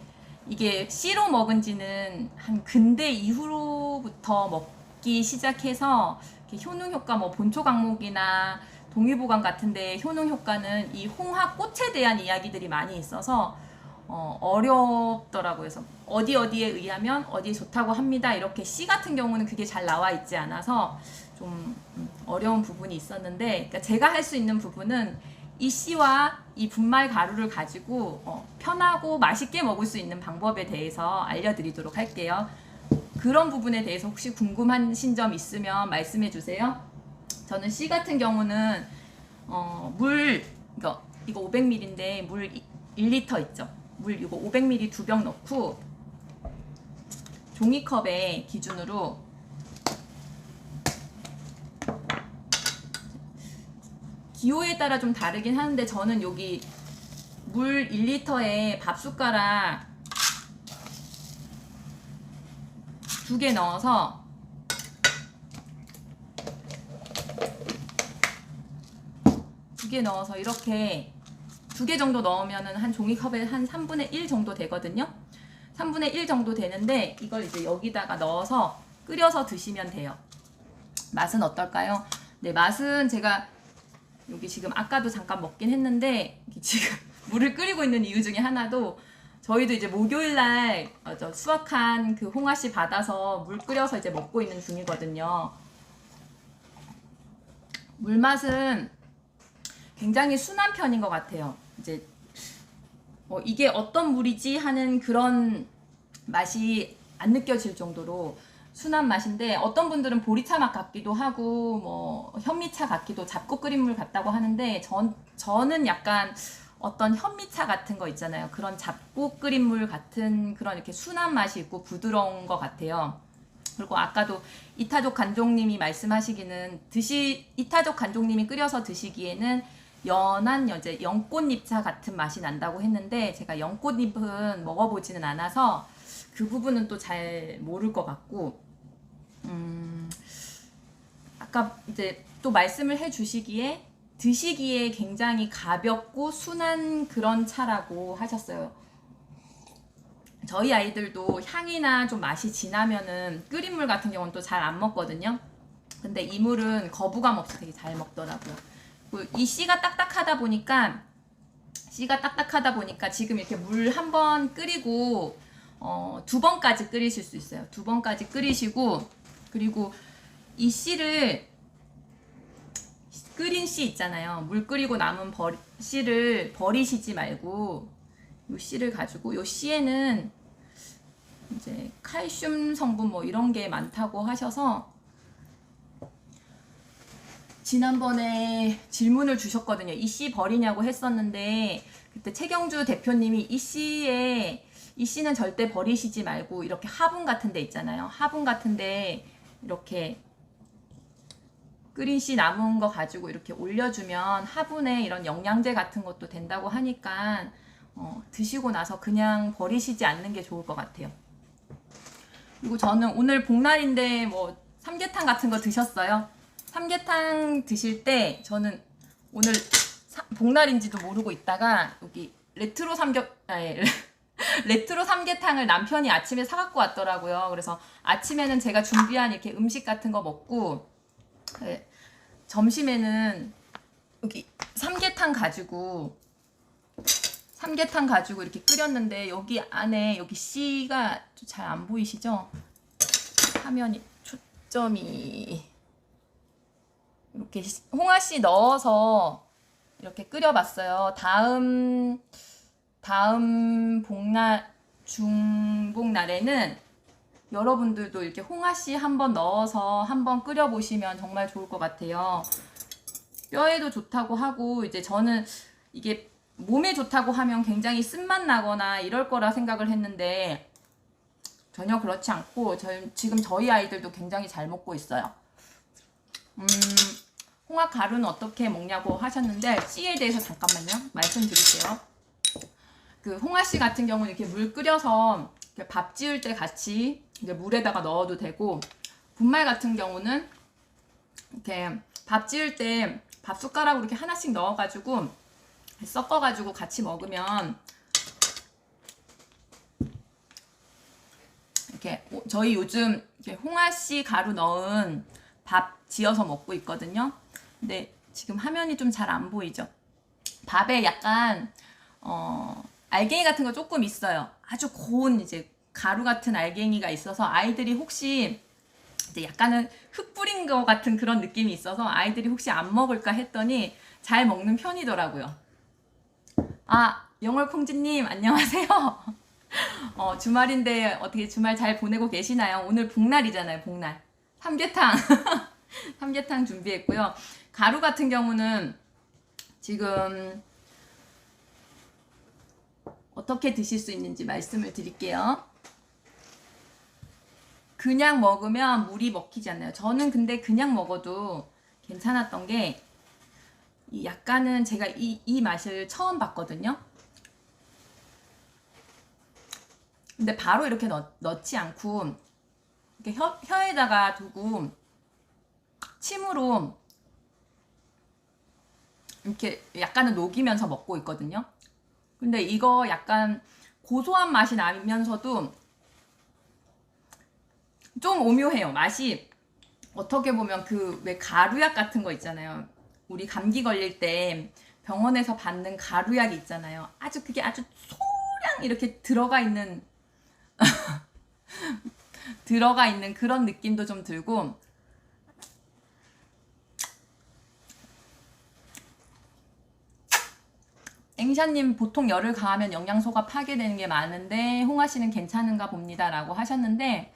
이게 씨로 먹은 지는 한 근대 이후로부터 먹기 시작해서 효능 효과, 본초 강목이나 동의보감 같은데 효능 효과는 이 홍화 꽃에 대한 이야기들이 많이 있어서 어렵더라고요. 그래서 어디에 의하면 어디에 좋다고 합니다, 이렇게 씨 같은 경우는 그게 잘 나와 있지 않아서 좀 어려운 부분이 있었는데, 그러니까 제가 할 수 있는 부분은 이 씨와 이 분말 가루를 가지고 편하고 맛있게 먹을 수 있는 방법에 대해서 알려드리도록 할게요. 그런 부분에 대해서 혹시 궁금하신 점 있으면 말씀해 주세요. 저는 씨 같은 경우는 물 이거 500ml인데 물 1리터 있죠. 물 이거 500ml 2병 넣고 종이컵에 기준으로 기호에 따라 좀 다르긴 하는데 저는 여기 물 1리터에 밥 숟가락 2개 넣어서 이렇게 2개 정도 넣으면은 한 종이컵에 한 3분의 1 정도 되거든요. 3분의 1 정도 되는데 이걸 이제 여기다가 넣어서 끓여서 드시면 돼요. 맛은 어떨까요? 네, 맛은 제가 여기 지금 아까도 잠깐 먹긴 했는데 지금 물을 끓이고 있는 이유 중에 하나도 저희도 이제 목요일날 수확한 그 홍화씨 받아서 물 끓여서 이제 먹고 있는 중이거든요. 물맛은 굉장히 순한 편인 것 같아요. 이제 이게 어떤 물이지 하는 그런 맛이 안 느껴질 정도로 순한 맛인데 어떤 분들은 보리차 맛 같기도 하고 뭐 현미차 같기도 잡고 끓인 물 같다고 하는데 저는 약간 어떤 현미차 같은 거 있잖아요. 그런 잡고 끓인 물 같은 그런 이렇게 순한 맛이 있고 부드러운 것 같아요. 그리고 아까도 이타족 간종님이 말씀하시기는 이타족 간종님이 끓여서 드시기에는 연한 연꽃잎차 같은 맛이 난다고 했는데 제가 연꽃잎은 먹어보지는 않아서 그 부분은 또 잘 모를 것 같고 아까 이제 또 말씀을 해주시기에 드시기에 굉장히 가볍고 순한 그런 차라고 하셨어요. 저희 아이들도 향이나 좀 맛이 진하면은 끓인 물 같은 경우는 또 잘 안 먹거든요. 근데 이 물은 거부감 없이 되게 잘 먹더라고요. 이 씨가 딱딱하다 보니까 지금 이렇게 물 한 번 끓이고 2번까지 끓이실 수 있어요. 2번까지 끓이시고 그리고 이 씨를 끓인 씨 있잖아요. 물 끓이고 남은 씨를 버리시지 말고 이 씨를 가지고 이 씨에는 이제 칼슘 성분 뭐 이런 게 많다고 하셔서 지난번에 질문을 주셨거든요. 이 씨 버리냐고 했었는데 그때 최경주 대표님이 이 씨는 절대 버리시지 말고 이렇게 화분 같은 데 있잖아요. 화분 같은 데 이렇게 끓인 씨 남은 거 가지고 이렇게 올려주면 화분에 이런 영양제 같은 것도 된다고 하니까 드시고 나서 그냥 버리시지 않는 게 좋을 것 같아요. 그리고 저는 오늘 복날인데 뭐 삼계탕 같은 거 드셨어요? 삼계탕 드실 때 저는 오늘 복날인지도 모르고 있다가 여기 레트로 삼계탕을 남편이 아침에 사갖고 왔더라고요. 그래서 아침에는 제가 준비한 이렇게 음식 같은 거 먹고 점심에는 여기 삼계탕 가지고 이렇게 끓였는데 여기 안에 여기 씨가 잘 안 보이시죠? 화면이 초점이 이렇게 홍화씨 넣어서 이렇게 끓여봤어요. 다음 중복날에는 여러분들도 이렇게 홍화씨 한번 넣어서 한번 끓여보시면 정말 좋을 것 같아요. 뼈에도 좋다고 하고 이제 저는 이게 몸에 좋다고 하면 굉장히 쓴맛 나거나 이럴 거라 생각을 했는데 전혀 그렇지 않고 지금 저희 아이들도 굉장히 잘 먹고 있어요. 홍합 가루는 어떻게 먹냐고 하셨는데 씨에 대해서 잠깐만요 말씀드릴게요. 그 홍화씨 같은 경우는 이렇게 물 끓여서 이렇게 밥 지을 때 같이 이제 물에다가 넣어도 되고 분말 같은 경우는 이렇게 밥 지을 때 밥 숟가락으로 이렇게 하나씩 넣어가지고 섞어가지고 같이 먹으면 이렇게 저희 요즘 이렇게 홍화씨 가루 넣은 밥 지어서 먹고 있거든요. 근데 지금 화면이 좀 잘 안 보이죠? 밥에 약간 알갱이 같은 거 조금 있어요. 아주 고운 이제 가루 같은 알갱이가 있어서 아이들이 혹시 이제 약간은 흙 뿌린 거 같은 그런 느낌이 있어서 아이들이 혹시 안 먹을까 했더니 잘 먹는 편이더라고요. 아, 영월콩지님 안녕하세요. 주말인데 어떻게 주말 잘 보내고 계시나요? 오늘 복날이잖아요, 복날. 삼계탕. 삼계탕 준비했고요. 가루 같은 경우는 지금 어떻게 드실 수 있는지 말씀을 드릴게요. 그냥 먹으면 물이 먹히지 않나요? 저는 근데 그냥 먹어도 괜찮았던 게 약간은 제가 이 맛을 처음 봤거든요. 근데 바로 이렇게 넣지 않고 이렇게 혀에다가 두고 침으로 이렇게 약간은 녹이면서 먹고 있거든요. 근데 이거 약간 고소한 맛이 나면서도 좀 오묘해요. 맛이 어떻게 보면 그 왜 가루약 같은 거 있잖아요. 우리 감기 걸릴 때 병원에서 받는 가루약이 있잖아요. 아주 그게 아주 소량 이렇게 들어가 있는 그런 느낌도 좀 들고, 앵샤님 보통 열을 가하면 영양소가 파괴되는 게 많은데 홍아 씨는 괜찮은가 봅니다 라고 하셨는데,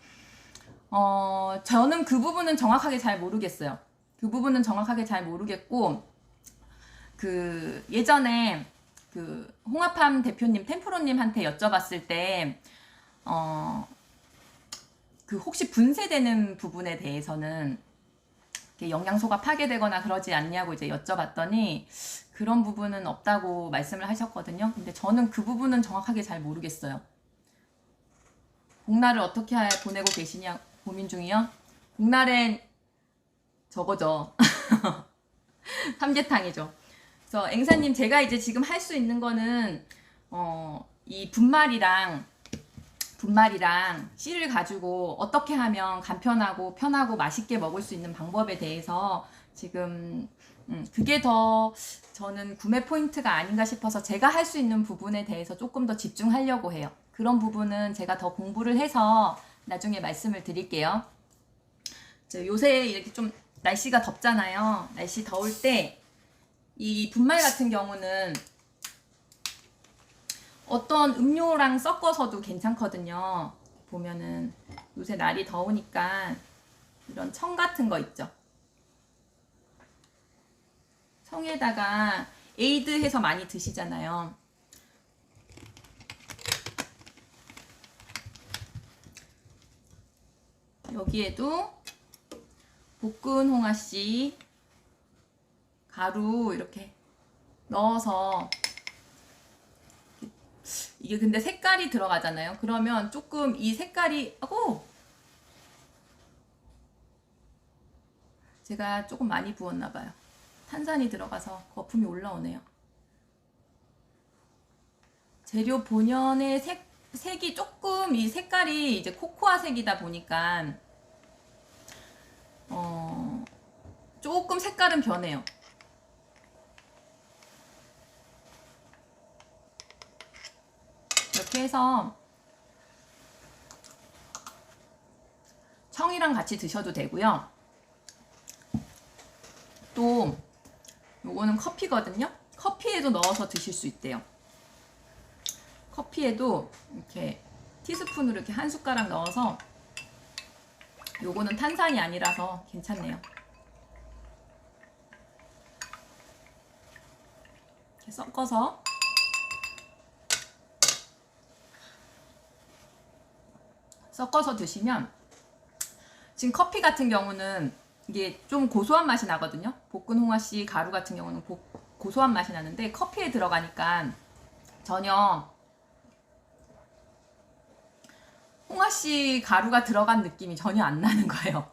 저는 그 부분은 정확하게 잘 모르겠어요. 그 부분은 정확하게 잘 모르겠고, 그 예전에 그 홍아팜 대표님 템프로님한테 여쭤봤을 때 그 혹시 분쇄되는 부분에 대해서는 영양소가 파괴되거나 그러지 않냐고 이제 여쭤봤더니 그런 부분은 없다고 말씀을 하셨거든요. 근데 저는 그 부분은 정확하게 잘 모르겠어요. 복날을 어떻게 보내고 계시냐 고민 중이요. 복날엔 저거죠. 삼계탕이죠. 그래서 앵사님 제가 이제 지금 할 수 있는 거는 이 분말이랑 씨를 가지고 어떻게 하면 간편하고 편하고 맛있게 먹을 수 있는 방법에 대해서 지금 그게 더 저는 구매 포인트가 아닌가 싶어서 제가 할 수 있는 부분에 대해서 조금 더 집중하려고 해요. 그런 부분은 제가 더 공부를 해서 나중에 말씀을 드릴게요. 요새 이렇게 좀 날씨가 덥잖아요. 날씨 더울 때 이 분말 같은 경우는 어떤 음료랑 섞어서도 괜찮거든요. 보면은 요새 날이 더우니까 이런 청 같은 거 있죠. 청에다가 에이드 해서 많이 드시잖아요. 여기에도 볶은 홍아씨 가루 이렇게 넣어서, 이게 근데 색깔이 들어가잖아요. 그러면 조금 이 색깔이 제가 조금 많이 부었나봐요. 탄산이 들어가서 거품이 올라오네요. 재료 본연의 색이 조금 이 색깔이 이제 코코아 색이다 보니까 조금 색깔은 변해요. 이렇게 해서 청이랑 같이 드셔도 되고요. 또 요거는 커피거든요. 커피에도 넣어서 드실 수 있대요. 커피에도 이렇게 티스푼으로 이렇게 한 숟가락 넣어서, 요거는 탄산이 아니라서 괜찮네요. 이렇게 섞어서 드시면, 지금 커피 같은 경우는 이게 좀 고소한 맛이 나거든요. 볶은 홍아씨 가루 같은 경우는 고소한 맛이 나는데 커피에 들어가니까 전혀 홍아씨 가루가 들어간 느낌이 전혀 안 나는 거예요.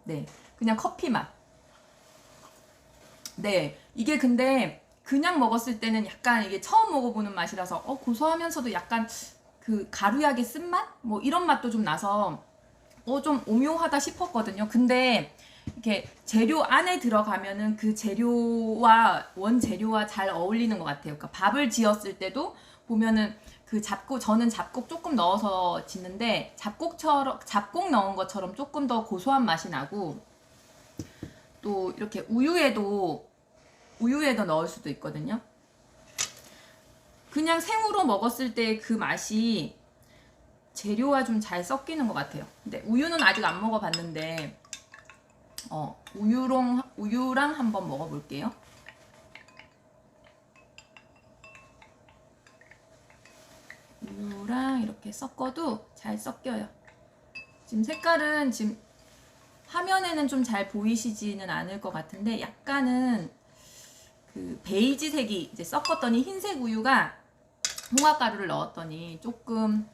네, 그냥 커피 맛. 네, 이게 근데 그냥 먹었을 때는 약간 이게 처음 먹어보는 맛이라서 고소하면서도 약간 그 가루약의 쓴맛? 뭐 이런 맛도 좀 나서 좀 오묘하다 싶었거든요. 근데 이렇게 재료 안에 들어가면은 그 재료와 원재료와 잘 어울리는 것 같아요. 그러니까 밥을 지었을 때도 보면은 그 저는 잡곡 조금 넣어서 짓는데 잡곡 넣은 것처럼 조금 더 고소한 맛이 나고, 또 이렇게 우유에도 우유에도 넣을 수도 있거든요. 그냥 생으로 먹었을 때 그 맛이 재료와 좀 잘 섞이는 것 같아요. 근데 우유는 아직 안 먹어봤는데 우유랑 한번 먹어볼게요. 우유랑 이렇게 섞어도 잘 섞여요. 지금 색깔은 지금 화면에는 좀 잘 보이시지는 않을 것 같은데 약간은 그 베이지색이 이제 섞었더니 흰색 우유가 홍합가루를 넣었더니 조금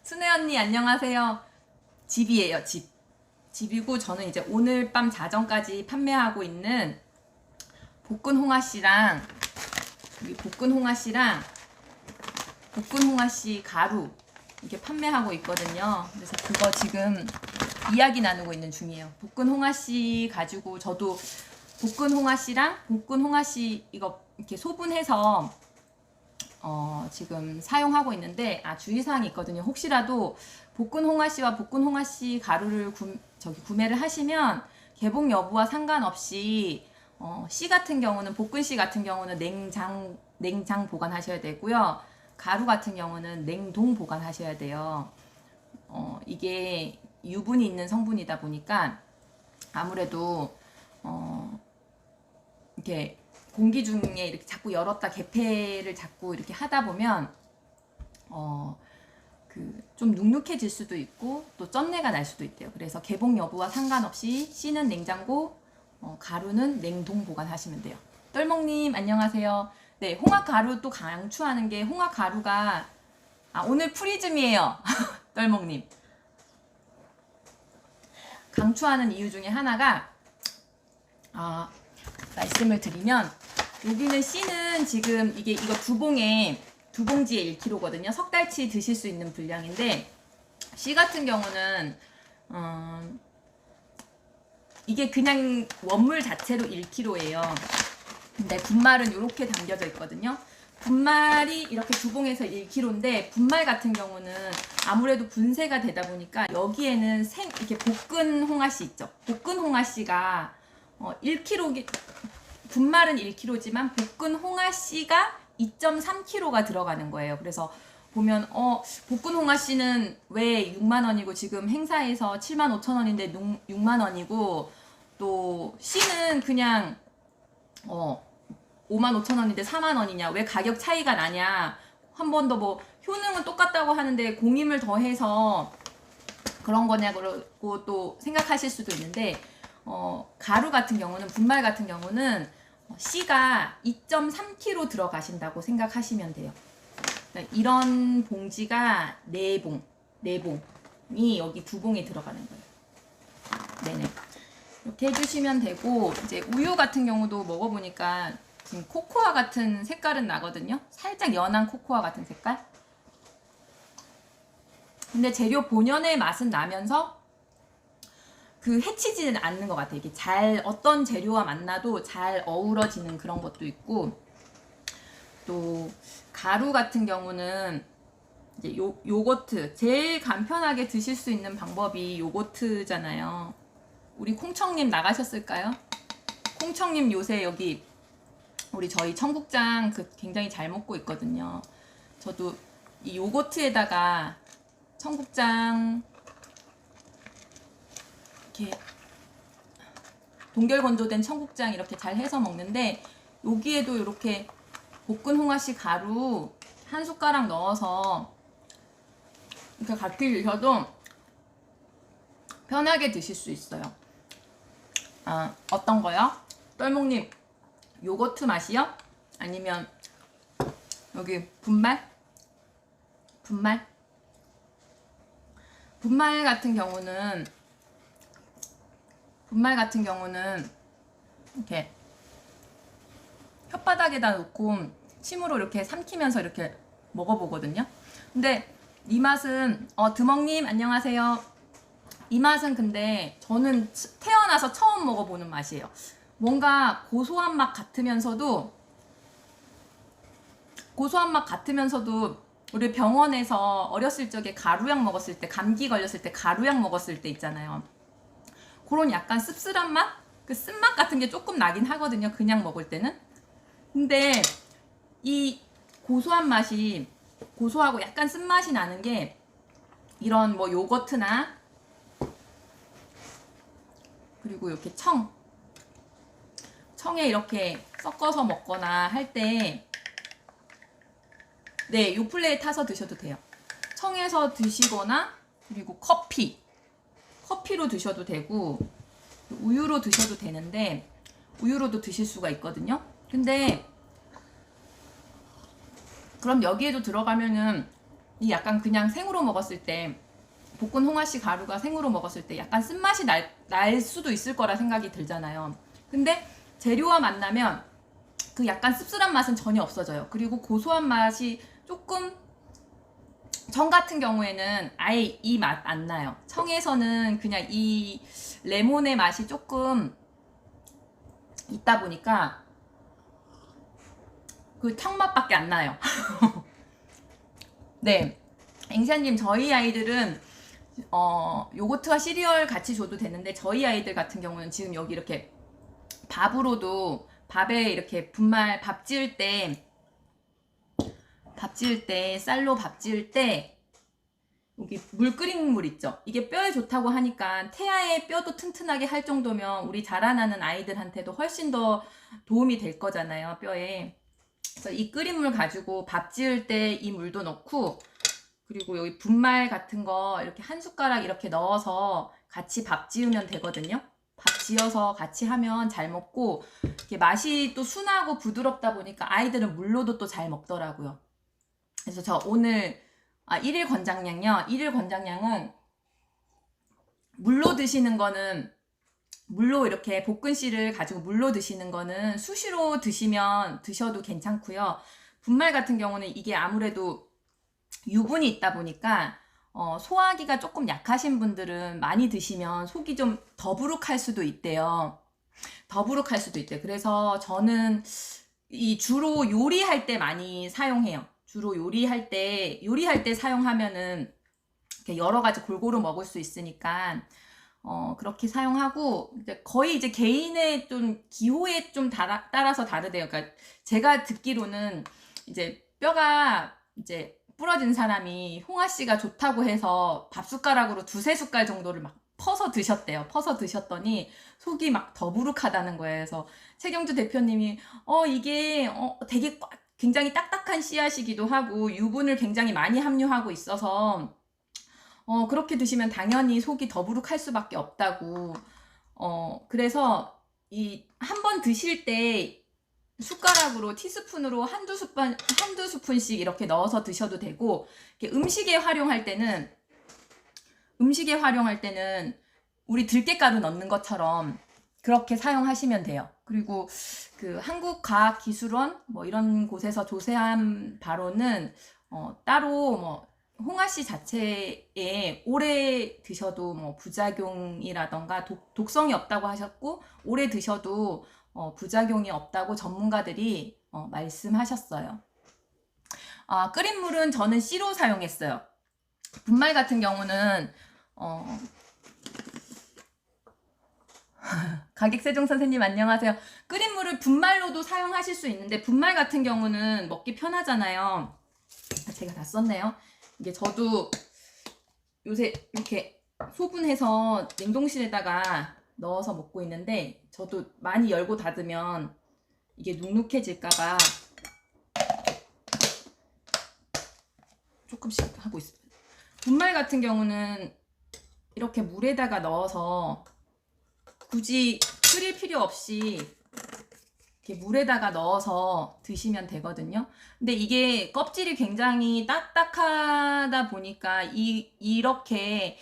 순혜 언니 안녕하세요. 집이에요. 집이고 저는 이제 오늘 밤 자정까지 판매하고 있는 볶은 홍합씨랑 볶은 홍합씨 가루 이렇게 판매하고 있거든요. 그래서 그거 지금 이야기 나누고 있는 중이에요. 볶은 홍합씨 가지고 저도 볶은 홍합씨랑 볶은 홍합씨 이거 이렇게 소분해서 지금 사용하고 있는데 주의사항이 있거든요. 혹시라도 볶은 홍합씨와 볶은 홍합씨 가루를 구매를 하시면 개봉 여부와 상관없이 씨 같은 경우는 볶은 씨 같은 경우는 냉장 보관하셔야 되고요. 가루 같은 경우는 냉동 보관하셔야 돼요. 이게 유분이 있는 성분이다 보니까 아무래도 이렇게 공기 중에 이렇게 자꾸 열었다 개폐를 자꾸 이렇게 하다 보면 좀 눅눅해질 수도 있고 또 쩐내가 날 수도 있대요. 그래서 개봉 여부와 상관없이 씨는 냉장고, 가루는 냉동 보관하시면 돼요. 똘목님 안녕하세요. 네, 홍합 가루 또 강추하는 게 홍합 가루가 오늘 프리즘이에요. 똘목님 강추하는 이유 중에 하나가 말씀을 드리면 여기는 씨는 지금 이거 두 봉지에 1kg거든요. 석 달치 드실 수 있는 분량인데 씨 같은 경우는 이게 그냥 원물 자체로 1kg예요. 근데 분말은 이렇게 담겨져 있거든요. 분말이 이렇게 두 봉에서 1kg인데 분말 같은 경우는 아무래도 분쇄가 되다 보니까 여기에는 이렇게 볶은 홍합씨 있죠. 볶은 홍합씨가 1kg 분말은 1kg지만 볶은 홍합씨가 2.3kg가 들어가는 거예요. 그래서 보면 볶은 홍합씨는 왜 6만원이고 지금 행사에서 75,000원인데 6만원이고 또 씨는 그냥 55,000원인데 4만원이냐 왜 가격 차이가 나냐 한 번 더 뭐 효능은 똑같다고 하는데 공임을 더해서 그런 거냐고 또 생각하실 수도 있는데 가루 같은 경우는 분말 같은 경우는 씨가 2.3kg 들어가신다고 생각하시면 돼요. 그러니까 이런 봉지가 4봉이 여기 2봉에 들어가는 거예요. 네네. 이렇게 해주시면 되고 이제 우유 같은 경우도 먹어보니까 지금 코코아 같은 색깔은 나거든요. 살짝 연한 코코아 같은 색깔. 근데 재료 본연의 맛은 나면서 해치지는 않는 것 같아요. 이게 어떤 재료와 만나도 잘 어우러지는 그런 것도 있고 또 가루 같은 경우는 이제 요거트 제일 간편하게 드실 수 있는 방법이 요거트잖아요. 우리 콩청님 나가셨을까요? 콩청님 요새 여기 저희 청국장 굉장히 잘 먹고 있거든요. 저도 이 요거트에다가 청국장 이렇게 동결건조된 청국장 이렇게 잘 해서 먹는데 여기에도 이렇게 볶은 홍합씨 가루 한 숟가락 넣어서 이렇게 같이 드셔도 편하게 드실 수 있어요. 어떤 거요? 똘목님 요거트 맛이요? 아니면 여기 분말 같은 경우는 이렇게 혓바닥에다 놓고 침으로 이렇게 삼키면서 이렇게 먹어보거든요. 근데 이 맛은 드먹님 안녕하세요. 이 맛은 근데 저는 태어나서 처음 먹어보는 맛이에요. 뭔가 고소한 맛 같으면서도 우리 병원에서 어렸을 적에 가루약 먹었을 때 감기 걸렸을 때 가루약 먹었을 때 있잖아요. 그런 약간 씁쓸한 맛? 그 쓴맛 같은 게 조금 나긴 하거든요. 그냥 먹을 때는. 근데 이 고소한 맛이, 고소하고 약간 쓴맛이 나는 게 이런 뭐 요거트나 그리고 이렇게 청에 이렇게 섞어서 먹거나 할 때, 네, 요플레에 타서 드셔도 돼요. 청에서 드시거나, 그리고 커피로 드셔도 되고, 우유로 드셔도 되는데, 우유로도 드실 수가 있거든요. 근데 그럼 여기에도 들어가면은 이 약간 그냥 생으로 먹었을 때, 볶은 홍아씨 가루가 생으로 먹었을 때 약간 쓴맛이 날 수도 있을 거라 생각이 들잖아요. 근데 재료와 만나면 그 약간 씁쓸한 맛은 전혀 없어져요. 그리고 고소한 맛이 조금, 청 같은 경우에는 아예 이 맛 안 나요. 청에서는 그냥 이 레몬의 맛이 조금 있다 보니까 그 청 맛밖에 안 나요. 네, 앵샤님, 저희 아이들은 요거트와 시리얼 같이 줘도 되는데, 저희 아이들 같은 경우는 지금 여기 이렇게 밥으로도, 밥에 이렇게 분말, 밥 지을 때 쌀로 밥 지을 때 여기 물 끓인 물 있죠. 이게 뼈에 좋다고 하니까 태아의 뼈도 튼튼하게 할 정도면 우리 자라나는 아이들한테도 훨씬 더 도움이 될 거잖아요, 뼈에. 그래서 이 끓인 물 가지고 밥 지을 때 이 물도 넣고, 그리고 여기 분말 같은 거 이렇게 한 숟가락 이렇게 넣어서 같이 밥 지으면 되거든요. 밥 지어서 같이 하면 잘 먹고, 이렇게 맛이 또 순하고 부드럽다 보니까 아이들은 물로도 또 잘 먹더라고요. 그래서 저 오늘 일일 권장량요. 일일 권장량은 물로 드시는 거는, 물로 이렇게 볶은 씨를 가지고 물로 드시는 거는 수시로 드셔도 괜찮고요. 분말 같은 경우는 이게 아무래도 유분이 있다 보니까 소화기가 조금 약하신 분들은 많이 드시면 속이 좀 더부룩할 수도 있대요. 그래서 저는 주로 요리할 때 많이 사용해요. 주로 요리할 때 사용하면은 이렇게 여러 가지 골고루 먹을 수 있으니까 그렇게 사용하고, 거의 이제 개인의 좀 기호에 좀 따라서 다르대요. 그러니까 제가 듣기로는 이제 뼈가 이제 부러진 사람이 홍아씨가 좋다고 해서 밥 숟가락으로 2-3숟갈 정도를 막 퍼서 드셨대요. 퍼서 드셨더니 속이 막 더부룩하다는 거예요. 그래서 최경주 대표님이 이게 되게 굉장히 딱딱한 씨앗이기도 하고 유분을 굉장히 많이 함유하고 있어서 그렇게 드시면 당연히 속이 더부룩할 수밖에 없다고. 그래서 한 번 드실 때 숟가락으로, 티스푼으로 한두 스푼씩 이렇게 넣어서 드셔도 되고, 이렇게 음식에 활용할 때는 우리 들깨가루 넣는 것처럼 그렇게 사용하시면 돼요. 그리고 그 한국과학기술원 뭐 이런 곳에서 조사한 바로는 따로 뭐 홍아씨 자체에 오래 드셔도 뭐 부작용이라던가 독성이 없다고 하셨고, 오래 드셔도 부작용이 없다고 전문가들이 말씀하셨어요. 끓인 물은 저는 씨로 사용했어요. 분말 같은 경우는 가객세종 선생님 안녕하세요. 끓인 물을 분말로도 사용하실 수 있는데, 분말 같은 경우는 먹기 편하잖아요. 제가 다 썼네요. 이게 저도 요새 이렇게 소분해서 냉동실에다가 넣어서 먹고 있는데, 저도 많이 열고 닫으면 이게 눅눅해질까봐 조금씩 하고 있어요. 분말 같은 경우는 이렇게 물에다가 넣어서 굳이 끓일 필요 없이 이렇게 물에다가 넣어서 드시면 되거든요. 근데 이게 껍질이 굉장히 딱딱하다 보니까 이렇게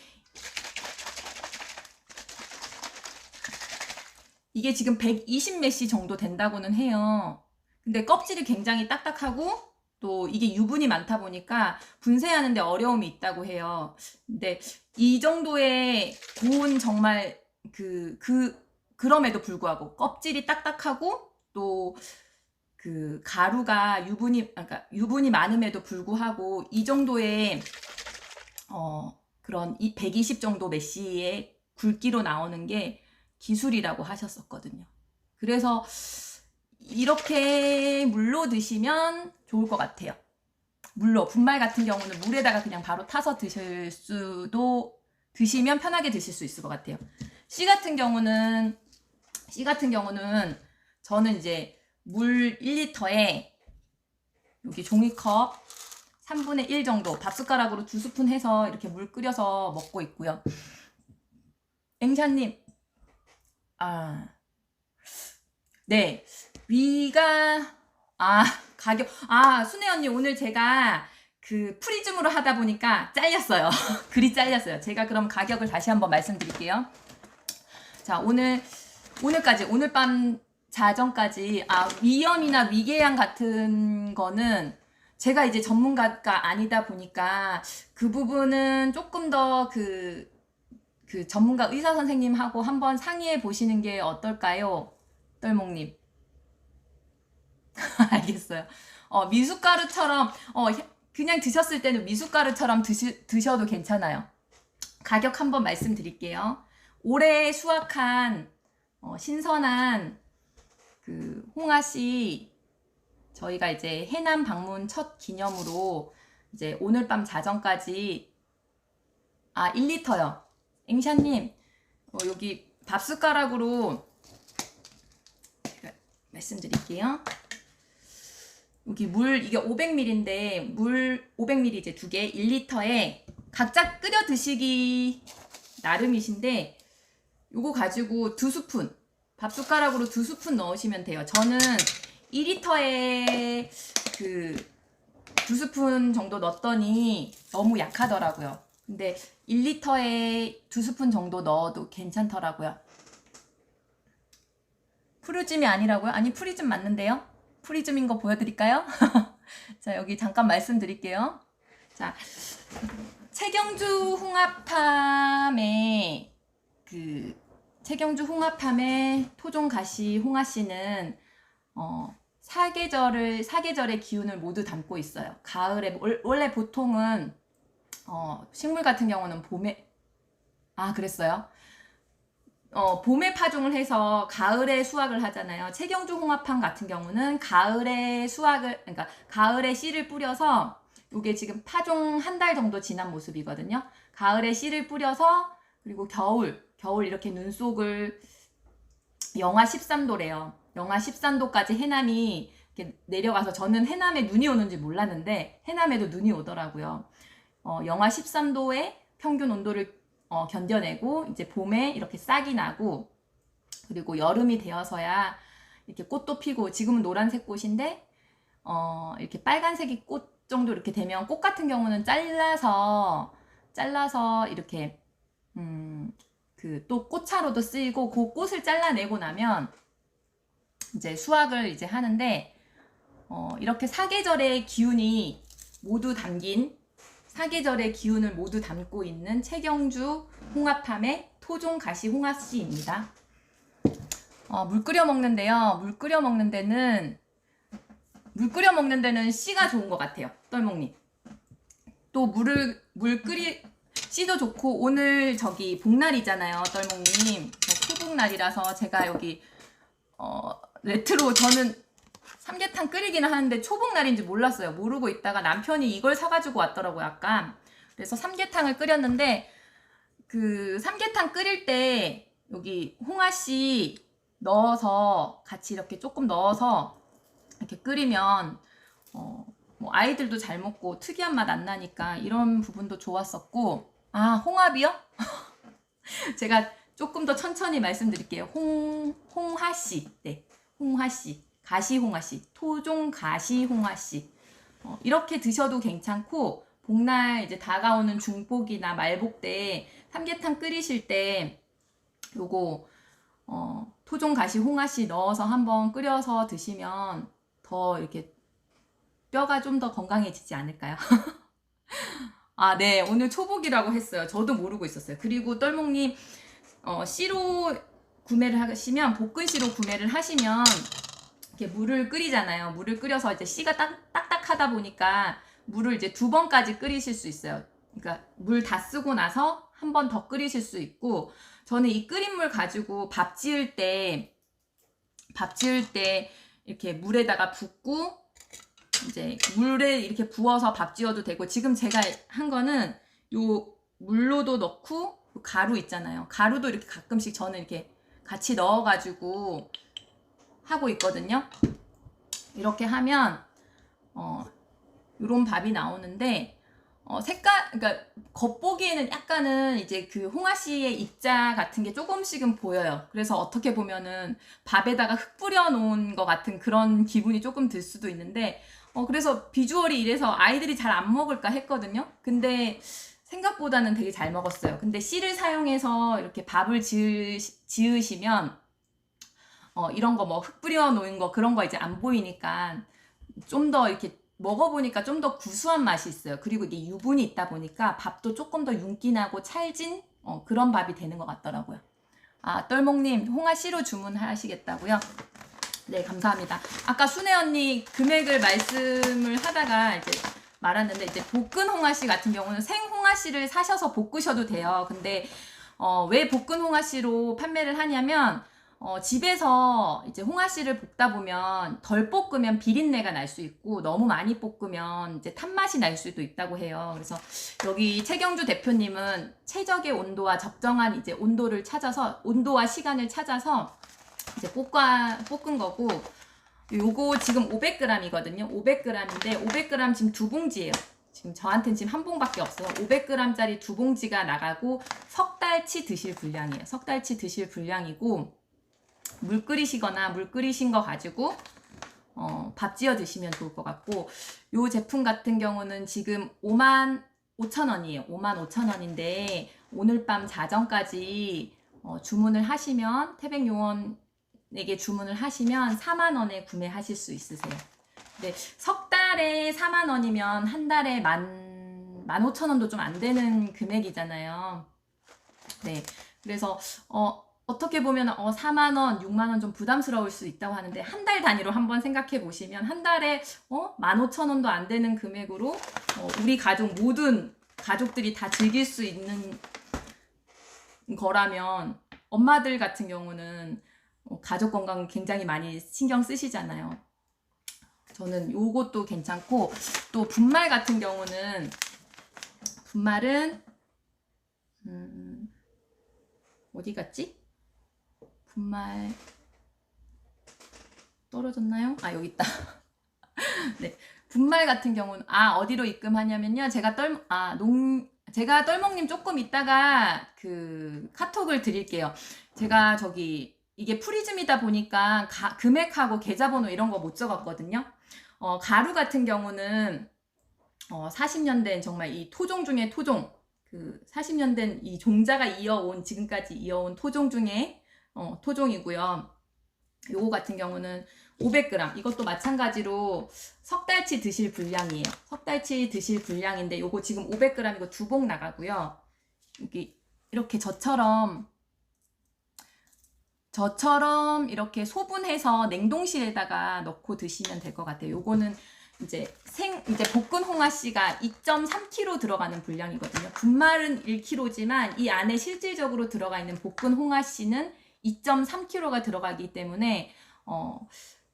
이게 지금 120ml 정도 된다고는 해요. 근데 껍질이 굉장히 딱딱하고 또 이게 유분이 많다 보니까 분쇄하는데 어려움이 있다고 해요. 근데 이 정도의 고운 정말 그럼에도 불구하고 껍질이 딱딱하고 또 그 가루가 유분이 많음에도 불구하고 이 정도의 그런 120 정도 메시의 굵기로 나오는 게 기술이라고 하셨었거든요. 그래서 이렇게 물로 드시면 좋을 것 같아요. 물로, 분말 같은 경우는 물에다가 그냥 바로 타서 드시면 편하게 드실 수 있을 것 같아요. 씨 같은 경우는 저는 이제 물 1리터에 여기 종이컵 3분의 1 정도 밥숟가락으로 2스푼 해서 이렇게 물 끓여서 먹고 있고요. 앵샤님, 네, 가격, 순혜 언니 오늘 제가 그 프리즘으로 하다 보니까 잘렸어요. 글이 잘렸어요. 제가 그럼 가격을 다시 한번 말씀드릴게요. 자, 오늘 밤 자정까지, 위염이나 위궤양 같은 거는 제가 이제 전문가가 아니다 보니까 그 부분은 조금 더 그 전문가 의사 선생님하고 한번 상의해 보시는 게 어떨까요? 똘목님. 알겠어요. 미숫가루처럼, 그냥 드셨을 때는 미숫가루처럼 드셔도 괜찮아요. 가격 한번 말씀드릴게요. 올해 수확한, 신선한 그 홍아씨, 저희가 이제 해남 방문 첫 기념으로 이제 오늘 밤 자정까지 1리터요. 앵샤님, 여기 밥숟가락으로 말씀드릴게요. 여기 물, 이게 500ml인데 물 500ml 이제 2개 1리터에 각자 끓여 드시기 나름이신데 요거 가지고 2스푼, 밥숟가락으로 2스푼 넣으시면 돼요. 저는 2리터에 그 2스푼 정도 넣었더니 너무 약하더라고요. 근데 1리터에 2스푼 정도 넣어도 괜찮더라고요. 프리즘이 아니라고요? 아니, 프리즘 맞는데요? 프리즘인 거 보여드릴까요? 자, 여기 잠깐 말씀드릴게요. 자, 최경주 홍합팜의 토종가시 홍아씨는 사계절의 기운을 모두 담고 있어요. 가을에 원래 보통은 식물 같은 경우는 봄에 그랬어요. 봄에 파종을 해서 가을에 수확을 하잖아요. 최경주 홍합팜 같은 경우는 가을에 그러니까 가을에 씨를 뿌려서 이게 지금 파종 한 달 정도 지난 모습이거든요. 가을에 씨를 뿌려서 그리고 겨울 이렇게 눈 속을 영하 13도래요. 영하 13도까지 해남이 이렇게 내려가서 저는 해남에 눈이 오는지 몰랐는데 해남에도 눈이 오더라고요. 영하 13도의 평균 온도를 견뎌내고 이제 봄에 이렇게 싹이 나고 그리고 여름이 되어서야 이렇게 꽃도 피고 지금은 노란색 꽃인데 이렇게 빨간색이 꽃 정도 이렇게 되면 꽃 같은 경우는 잘라서 이렇게 그 또 꽃차로도 쓰이고 그 꽃을 잘라내고 나면 이제 수확을 이제 하는데 이렇게 사계절의 기운이 모두 담긴 사계절의 기운을 모두 담고 있는 최경주 홍합팜의 토종 가시 홍아씨입니다. 물 끓여 먹는데요. 물 끓여 먹는 데는 씨가 좋은 것 같아요. 똘목님. 또 씨도 좋고 오늘 저기 복날이잖아요. 똘목님. 초복날이라서 제가 여기 레트로 저는 삼계탕 끓이기는 하는데 초복날인지 몰랐어요. 모르고 있다가 남편이 이걸 사가지고 왔더라고요. 아까. 그래서 삼계탕을 끓였는데 그 삼계탕 끓일 때 여기 홍아씨 넣어서 같이 이렇게 조금 넣어서 이렇게 끓이면 뭐 아이들도 잘 먹고 특이한 맛 안 나니까 이런 부분도 좋았었고 홍합이요? 제가 조금 더 천천히 말씀드릴게요. 홍하씨. 네. 홍하씨. 가시 홍아씨. 토종 가시 홍아씨. 이렇게 드셔도 괜찮고 복날 이제 다가오는 중복이나 말복 때 삼계탕 끓이실 때 요거 토종 가시 홍아씨 넣어서 한번 끓여서 드시면 더 이렇게 뼈가 좀 더 건강해지지 않을까요? 네. 오늘 초복이라고 했어요. 저도 모르고 있었어요. 그리고 똘목님 씨로 구매를 하시면 볶은씨로 구매를 하시면 이렇게 물을 끓이잖아요. 물을 끓여서 이제 씨가 딱딱하다 보니까 물을 이제 2번까지 끓이실 수 있어요. 그러니까 물 다 쓰고 나서 한 번 더 끓이실 수 있고 저는 이 끓인 물 가지고 밥 지을 때 이렇게 물에다가 붓고 이제 물에 이렇게 부어서 밥 지어도 되고, 지금 제가 한 거는 요 물로도 넣고 가루 있잖아요. 가루도 이렇게 가끔씩 저는 이렇게 같이 넣어가지고 하고 있거든요. 이렇게 하면 요런 밥이 나오는데, 색깔, 그러니까 겉보기에는 약간은 이제 그 홍아씨의 입자 같은 게 조금씩은 보여요. 그래서 어떻게 보면은 밥에다가 흙 뿌려 놓은 것 같은 그런 기분이 조금 들 수도 있는데, 그래서 비주얼이 이래서 아이들이 잘 안 먹을까 했거든요. 근데 생각보다는 되게 잘 먹었어요. 근데 씨를 사용해서 이렇게 밥을 지으시면 이런 거 뭐 흙 뿌려 놓은 거 그런 거 이제 안 보이니까 좀 더 이렇게 먹어보니까 좀 더 구수한 맛이 있어요. 그리고 이게 유분이 있다 보니까 밥도 조금 더 윤기나고 찰진 그런 밥이 되는 것 같더라고요. 아, 똘목님 홍아 씨로 주문하시겠다고요? 네, 감사합니다. 아까 순애 언니 금액을 말씀을 하다가 이제 말았는데, 이제 볶은 홍아씨 같은 경우는 생 홍아씨를 사셔서 볶으셔도 돼요. 근데 왜 볶은 홍아씨로 판매를 하냐면, 집에서 이제 홍아씨를 볶다 보면 덜 볶으면 비린내가 날 수 있고, 너무 많이 볶으면 이제 탄맛이 날 수도 있다고 해요. 그래서 여기 최경주 대표님은 최적의 온도와 적정한 이제 온도를 찾아서, 온도와 시간을 찾아서 이제 볶은 거고, 요거 지금 500g이거든요. 500g인데 500g 지금 두 봉지예요. 지금 저한테는 지금 한 봉밖에 없어요. 500g짜리 두 봉지가 나가고 석 달치 드실 분량이에요. 석 달치 드실 분량이고, 물 끓이시거나 물 끓이신 거 가지고 밥 지어 드시면 좋을 것 같고, 요 제품 같은 경우는 지금 55,000원이에요. 55,000원인데 오늘 밤 자정까지 주문을 하시면, 태백요원에게 주문을 하시면 4만원에 구매하실 수 있으세요. 네, 석 달에 4만원이면 한 달에 15,000원도 좀 안 되는 금액이잖아요. 네, 그래서 어떻게 보면 4만원, 6만원 좀 부담스러울 수 있다고 하는데, 한 달 단위로 한번 생각해 보시면 한 달에 15,000원도 안 되는 금액으로 우리 가족 모든 가족들이 다 즐길 수 있는 거라면, 엄마들 같은 경우는 가족 건강 굉장히 많이 신경 쓰시잖아요. 저는 요것도 괜찮고, 또 분말 같은 경우는, 분말은 어디 갔지? 분말 떨어졌나요? 아, 여기 있다. 네, 분말 같은 경우는 어디로 입금하냐면요. 제가 똘목님 조금 있다가 그 카톡을 드릴게요. 제가 이게 프리즘이다 보니까 금액하고 계좌번호 이런 거 못 적었거든요. 가루 같은 경우는 40년 된 정말 이 토종 중에 토종, 그 40년 된 이 종자가 지금까지 이어온 토종 중에 토종이고요. 요거 같은 경우는 500g, 이것도 마찬가지로 석 달치 드실 분량이에요. 석 달치 드실 분량인데, 요거 지금 500g 이거 두 봉 나가고요. 이렇게 저처럼 이렇게 소분해서 냉동실에다가 넣고 드시면 될 것 같아요. 요거는 이제 볶은 홍아씨가 2.3kg 들어가는 분량이거든요. 분말은 1kg지만 이 안에 실질적으로 들어가 있는 볶은 홍아씨는 2.3kg가 들어가기 때문에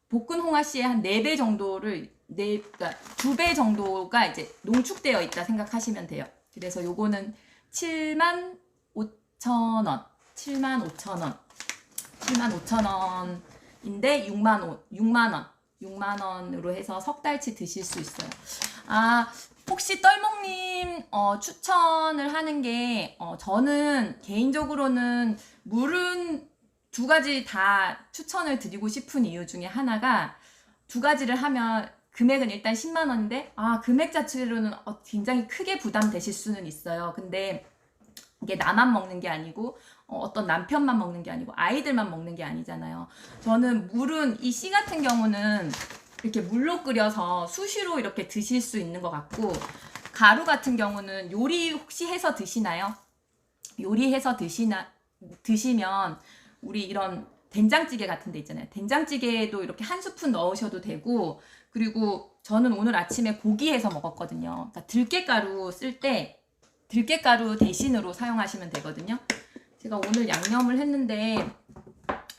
볶은 홍아씨의 한 4배 정도를, 그러니까 2배 정도가 이제 농축되어 있다 생각하시면 돼요. 그래서 요거는 75,000원, 75,000원인데 6만원으로 해서 석 달치 드실 수 있어요. 혹시 똘목님 추천을 하는 게, 저는 개인적으로는 물은 두 가지 다 추천을 드리고 싶은 이유 중에 하나가, 두 가지를 하면 금액은 일단 10만원인데 금액 자체로는 굉장히 크게 부담되실 수는 있어요. 근데 이게 나만 먹는 게 아니고 어떤 남편만 먹는 게 아니고 아이들만 먹는 게 아니잖아요. 저는 물은, 이 씨 같은 경우는 이렇게 물로 끓여서 수시로 이렇게 드실 수 있는 것 같고, 가루 같은 경우는 요리 혹시 해서 드시나요? 요리해서 드시면 우리 이런 된장찌개 같은 데 있잖아요. 된장찌개에도 이렇게 한 스푼 넣으셔도 되고, 그리고 저는 오늘 아침에 고기 해서 먹었거든요. 그러니까 들깨가루 쓸 때 들깨가루 대신으로 사용하시면 되거든요. 제가 오늘 양념을 했는데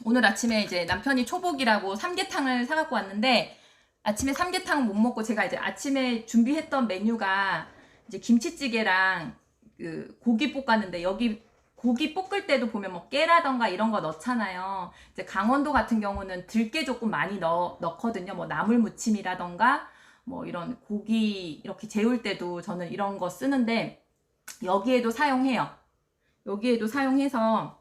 오늘 아침에 이제 남편이 초복이라고 삼계탕을 사갖고 왔는데 아침에 삼계탕 못 먹고 제가 이제 아침에 준비했던 메뉴가 이제 김치찌개랑 그 고기 볶았는데 여기 고기 볶을 때도 보면 뭐 깨라던가 이런 거 넣잖아요. 이제 강원도 같은 경우는 들깨 조금 많이 넣거든요. 뭐 나물 무침이라던가 뭐 이런 고기 이렇게 재울 때도 저는 이런 거 쓰는데 여기에도 사용해요. 여기에도 사용해서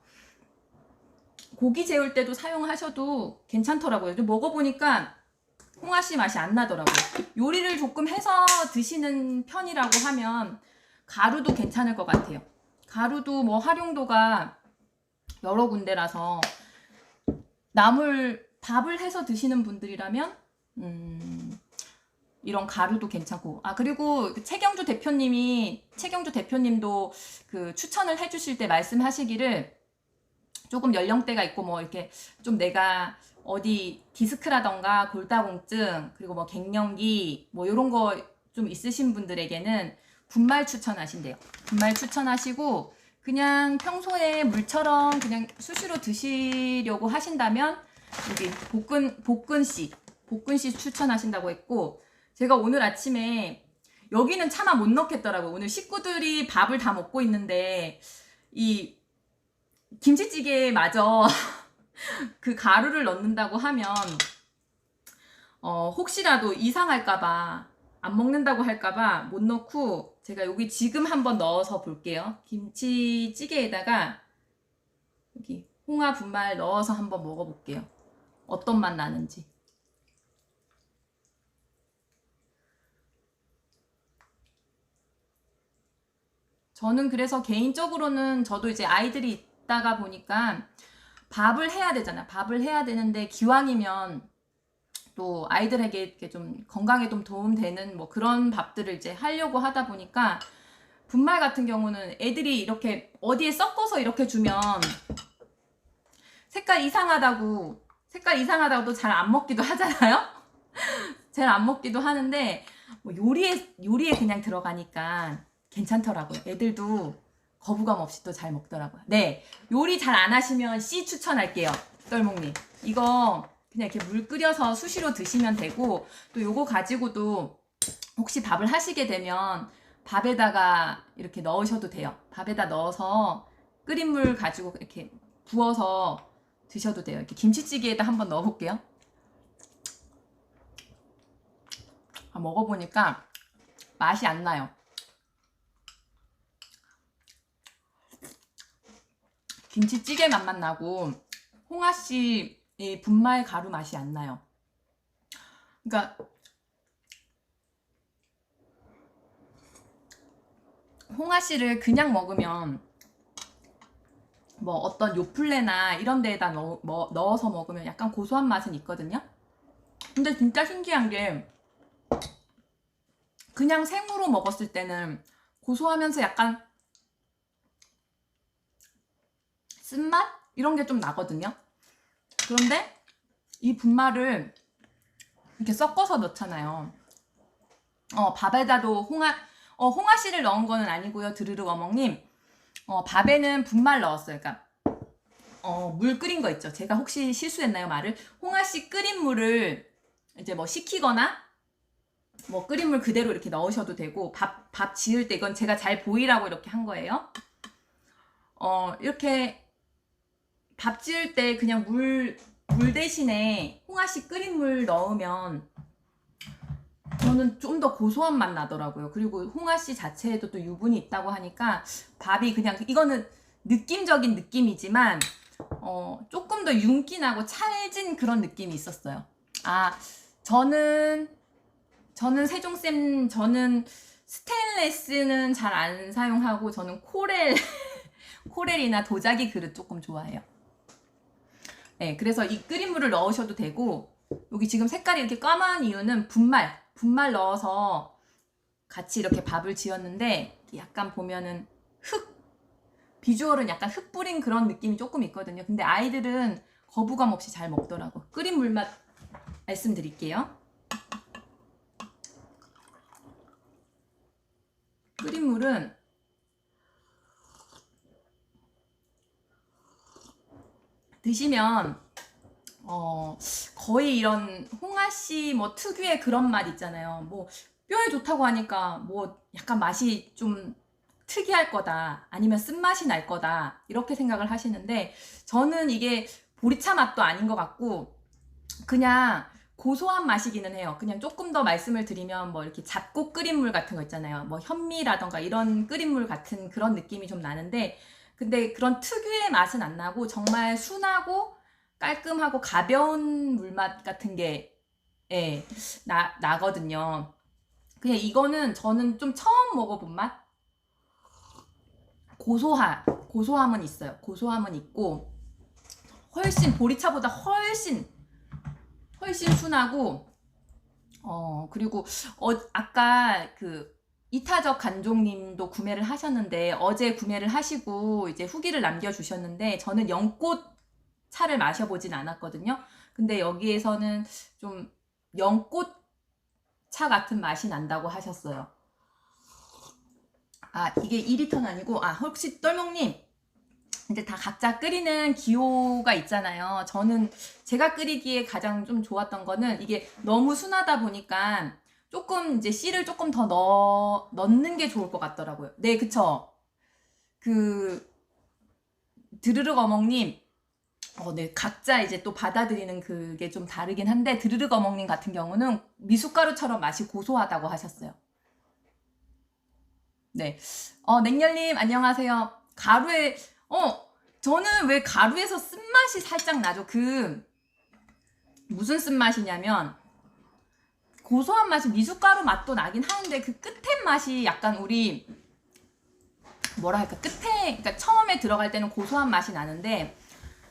고기 재울 때도 사용하셔도 괜찮더라고요. 좀 먹어보니까 홍화씨 맛이 안 나더라고요. 요리를 조금 해서 드시는 편이라고 하면 가루도 괜찮을 것 같아요. 가루도 뭐 활용도가 여러 군데라서 밥을 해서 드시는 분들이라면 이런 가루도 괜찮고 그리고 최경주 대표님도 그 추천을 해주실 때 말씀하시기를 조금 연령대가 있고 뭐 이렇게 좀 내가 어디 디스크라던가 골다공증 그리고 뭐 갱년기 뭐 이런 거 좀 있으신 분들에게는 분말 추천하신대요. 분말 추천하시고 그냥 평소에 물처럼 그냥 수시로 드시려고 하신다면 여기 볶은씨 추천하신다고 했고 제가 오늘 아침에 여기는 차마 못 넣겠더라고요. 오늘 식구들이 밥을 다 먹고 있는데 이 김치찌개마저 그 가루를 넣는다고 하면 혹시라도 이상할까봐 안 먹는다고 할까봐 못 넣고 제가 여기 지금 한번 넣어서 볼게요. 김치찌개에다가 여기 홍화 분말 넣어서 한번 먹어볼게요. 어떤 맛 나는지. 저는 그래서 개인적으로는 저도 이제 아이들이 있다가 보니까 밥을 해야 되잖아. 밥을 해야 되는데 기왕이면 또 아이들에게 이렇게 좀 건강에 좀 도움되는 뭐 그런 밥들을 이제 하려고 하다 보니까 분말 같은 경우는 애들이 이렇게 어디에 섞어서 이렇게 주면 색깔 이상하다고 또 잘 안 먹기도 하잖아요. 잘 안 먹기도 하는데 뭐 요리에 그냥 들어가니까 괜찮더라고요. 애들도 거부감 없이 또 잘 먹더라고요. 네, 요리 잘 안 하시면 C 추천할게요. 똘목님 이거 그냥 이렇게 물 끓여서 수시로 드시면 되고 또 요거 가지고도 혹시 밥을 하시게 되면 밥에다가 이렇게 넣으셔도 돼요. 밥에다 넣어서 끓인 물 가지고 이렇게 부어서 드셔도 돼요. 이렇게 김치찌개에다 한번 넣어볼게요. 먹어보니까 맛이 안 나요. 김치찌개 맛만 나고 홍화씨 분말 가루 맛이 안 나요. 그러니까 홍화씨를 그냥 먹으면 뭐 어떤 요플레나 이런 데에다 넣어서 먹으면 약간 고소한 맛은 있거든요. 근데 진짜 신기한 게 그냥 생으로 먹었을 때는 고소하면서 약간 쓴맛? 이런 게 좀 나거든요. 그런데 이 분말을 이렇게 섞어서 넣잖아요. 밥에다도 홍화씨를 넣은 거는 아니고요. 드르르 어멍님. 밥에는 분말 넣었어요. 그러니까 물 끓인 거 있죠. 제가 혹시 실수했나요, 말을? 홍화씨 끓인 물을 이제 뭐 식히거나 뭐 끓인 물 그대로 이렇게 넣으셔도 되고 밥 지을 때 이건 제가 잘 보이라고 이렇게 한 거예요. 이렇게 밥 지을 때 그냥 물 대신에 홍화씨 끓인 물 넣으면 저는 좀 더 고소한 맛 나더라고요. 그리고 홍화씨 자체에도 또 유분이 있다고 하니까 밥이 그냥 이거는 느낌적인 느낌이지만 조금 더 윤기나고 찰진 그런 느낌이 있었어요. 저는 세종쌤 저는 스테인레스는 잘 안 사용하고 저는 코렐이나 도자기 그릇 조금 좋아해요. 네, 그래서 이 끓인 물을 넣으셔도 되고 여기 지금 색깔이 이렇게 까만 이유는 분말 넣어서 같이 이렇게 밥을 지었는데 약간 보면은 비주얼은 약간 흙 뿌린 그런 느낌이 조금 있거든요. 근데 아이들은 거부감 없이 잘 먹더라고. 끓인 물맛 말씀드릴게요. 끓인 물은 드시면 거의 이런 홍아씨 뭐 특유의 그런 맛 있잖아요. 뭐 뼈에 좋다고 하니까 뭐 약간 맛이 좀 특이할 거다, 아니면 쓴맛이 날 거다, 이렇게 생각을 하시는데 저는 이게 보리차 맛도 아닌 것 같고 그냥 고소한 맛이기는 해요. 그냥 조금 더 말씀을 드리면 뭐 이렇게 잡곡 끓인 물 같은 거 있잖아요. 뭐 현미라던가 이런 끓인 물 같은 그런 느낌이 좀 나는데, 근데 그런 특유의 맛은 안 나고 정말 순하고 깔끔하고 가벼운 물맛 같은 게 나거든요. 그냥 이거는 저는 좀 처음 먹어본 맛? 고소함은 있어요. 고소함은 있고 훨씬 보리차보다 훨씬 순하고 그리고 아까 그 이타적 간종님도 구매를 하셨는데 어제 구매를 하시고 이제 후기를 남겨주셨는데 저는 연꽃 차를 마셔보진 않았거든요. 근데 여기에서는 좀 연꽃 차 같은 맛이 난다고 하셨어요. 아, 이게 2리터는 아니고, 혹시 똘목님, 근데 다 각자 끓이는 기호가 있잖아요. 저는 제가 끓이기에 가장 좀 좋았던 거는 이게 너무 순하다 보니까 조금 이제 씨를 조금 더 넣는 게 좋을 것 같더라고요. 네, 그쵸. 드르륵 어멍님, 네, 각자 이제 또 받아들이는 그게 좀 다르긴 한데, 드르륵 어멍님 같은 경우는 미숫가루처럼 맛이 고소하다고 하셨어요. 네. 냉렬님, 안녕하세요. 저는 왜 가루에서 쓴맛이 살짝 나죠? 무슨 쓴맛이냐면, 고소한 맛이 미숫가루 맛도 나긴 하는데, 그 끝에 맛이 약간 그러니까 처음에 들어갈 때는 고소한 맛이 나는데,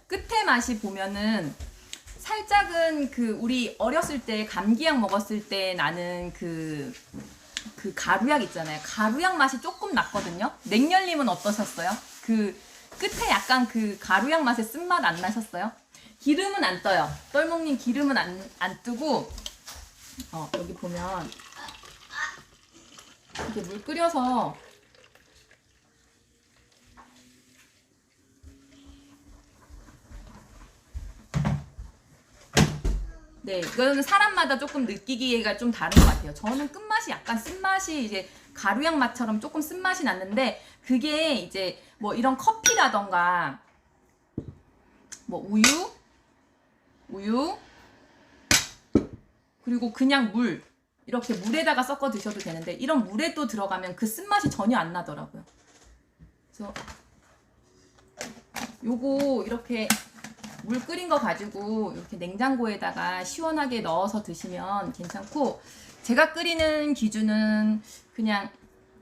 끝에 맛이 보면은, 살짝은 우리 어렸을 때 감기약 먹었을 때 나는 그 가루약 있잖아요. 가루약 맛이 조금 났거든요. 냉열님은 어떠셨어요? 끝에 약간 가루약 맛의 쓴맛 안 나셨어요? 기름은 안 떠요. 똘목님 기름은 안 뜨고, 여기 보면, 이렇게 물 끓여서, 네, 이거는 사람마다 조금 느끼기가 좀 다른 것 같아요. 저는 끝맛이 약간 쓴맛이 이제 가루약 맛처럼 조금 쓴맛이 났는데, 그게 이제 뭐 이런 커피라던가 뭐 우유 그리고 그냥 물, 이렇게 물에다가 섞어 드셔도 되는데, 이런 물에 또 들어가면 그 쓴맛이 전혀 안 나더라고요. 그래서 요거 이렇게 물 끓인 거 가지고 이렇게 냉장고에다가 시원하게 넣어서 드시면 괜찮고, 제가 끓이는 기준은 그냥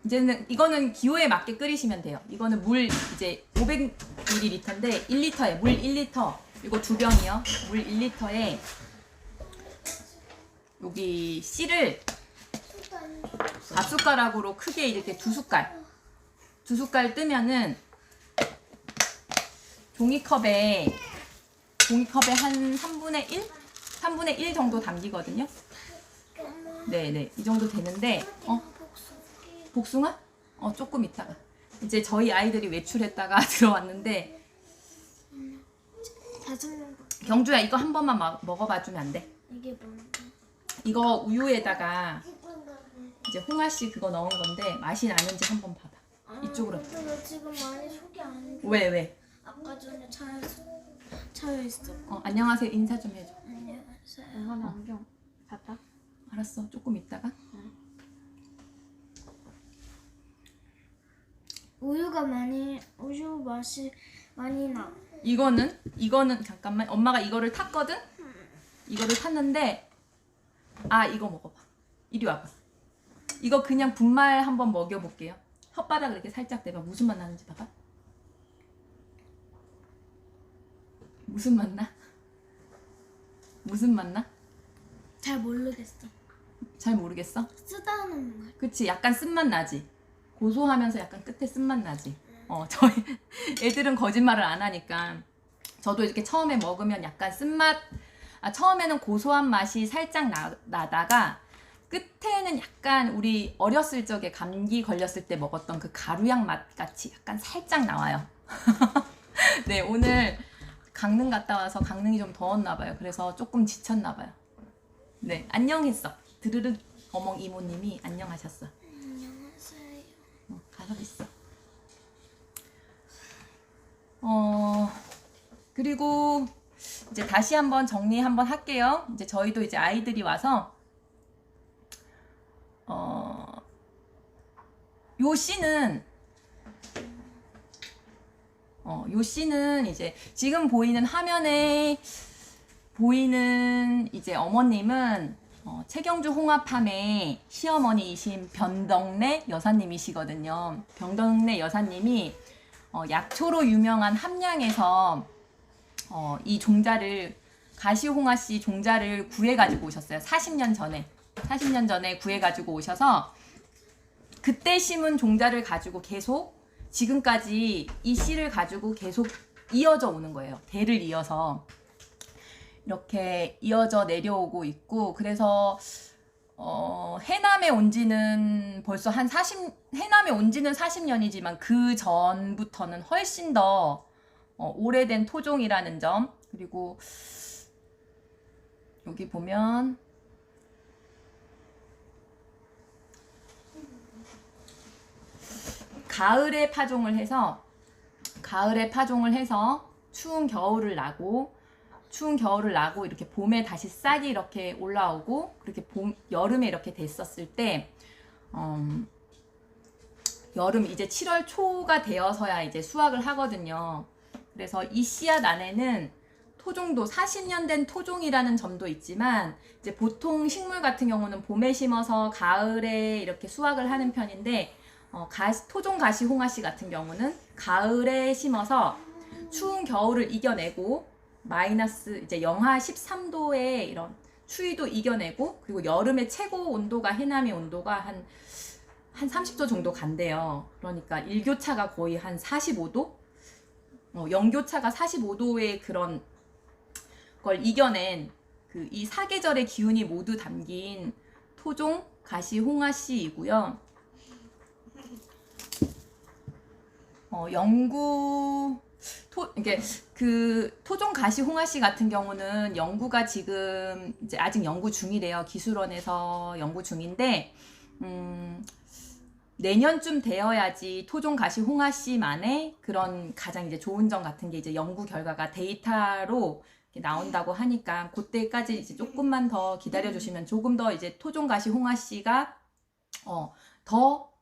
이제는 이거는 기호에 맞게 끓이시면 돼요. 이거는 물 이제 500ml인데 1리터에 물 1리터, 이거 2병이요. 물 1리터에 여기 씨를 4숟가락으로 크게 이렇게 2숟갈 뜨면은 종이컵에 한 3분의 1 정도 담기거든요. 네네, 이 정도 되는데, 복숭아? 조금 있다가. 이제 저희 아이들이 외출했다가 들어왔는데, 경주야, 이거 한 번만 먹어봐 주면 안 돼? 이게 뭔데? 이거 우유에다가 이제 홍아씨 그거 넣은 건데, 맛이 나는지 한번 봐봐. 이쪽으로. 근데 나 지금 많이 속이 안 좋아. 왜? 아까 전에 차에 있어. 안녕하세요. 인사 좀 해줘. 안녕하세요. 이거는 안경 봤다? 알았어. 조금 있다가. 우유 맛이 많이 나. 이거는 잠깐만. 엄마가 이거를 탔거든? 이거를 탔는데, 이거 먹어봐. 이리 와봐. 이거 그냥 분말 한번 먹여볼게요. 혓바닥을 이렇게 살짝 대봐. 무슨 맛 나는지 봐봐. 무슨 맛 나? 무슨 맛 나? 잘 모르겠어. 잘 모르겠어? 쓰다는 맛. 그치? 약간 쓴맛 나지? 고소하면서 약간 끝에 쓴맛 나지? 저희 애들은 거짓말을 안 하니까. 저도 이렇게 처음에 먹으면 약간 쓴맛, 처음에는 고소한 맛이 살짝 나다가 끝에는 약간 우리 어렸을 적에 감기 걸렸을 때 먹었던 그 가루약 맛 같이 약간 살짝 나와요. 네, 오늘 강릉 갔다 와서 강릉이 좀 더웠나 봐요. 그래서 조금 지쳤나 봐요. 네, 안녕했어. 드르륵 어멍 이모님이 안녕하셨어. 안녕하세요. 가서 있어. 그리고 이제 다시 한번 정리 한번 할게요. 이제 저희도 이제 아이들이 와서 요 씨는 이제 지금 보이는 화면에 보이는 이제 어머님은 최경주 홍합함의 시어머니이신 변덕래 여사님이시거든요. 변덕래 여사님이 약초로 유명한 함양에서 이 종자를 가시홍화씨 종자를 구해가지고 오셨어요. 40년 전에 구해가지고 오셔서 그때 심은 종자를 가지고 계속 지금까지 이 씨를 가지고 계속 이어져 오는 거예요. 대를 이어서 이렇게 이어져 내려오고 있고, 그래서 해남에 온 지는 벌써 해남에 온 지는 40년이지만 그 전부터는 훨씬 더 오래된 토종이라는 점. 그리고 여기 보면 가을에 파종을 해서 추운 겨울을 나고 이렇게 봄에 다시 싹이 이렇게 올라오고, 그렇게 여름에 이렇게 됐었을 때 여름 이제 7월 초가 되어서야 이제 수확을 하거든요. 그래서 이 씨앗 안에는 토종도 40년 된 토종이라는 점도 있지만, 이제 보통 식물 같은 경우는 봄에 심어서 가을에 이렇게 수확을 하는 편인데, 토종 가시 홍화씨 같은 경우는 가을에 심어서 추운 겨울을 이겨내고 마이너스 이제 영하 13도의 이런 추위도 이겨내고, 그리고 여름에 최고 온도가 해남의 온도가 한 30도 정도 간대요. 그러니까 일교차가 거의 한 45도? 영교차가 45도의 그런 걸 이겨낸 이 사계절의 기운이 모두 담긴 토종 가시 홍화씨이고요. 이게 토종 가시 홍화씨 같은 경우는 연구가 지금 이제 아직 연구 중이래요. 기술원에서 연구 중인데, 내년쯤 되어야지 토종 가시 홍화씨만의 그런 가장 이제 좋은 점 같은 게 이제 연구 결과가 데이터로 나온다고 하니까, 그때까지 이제 조금만 더 기다려 주시면 조금 더 이제 토종 가시 홍화씨가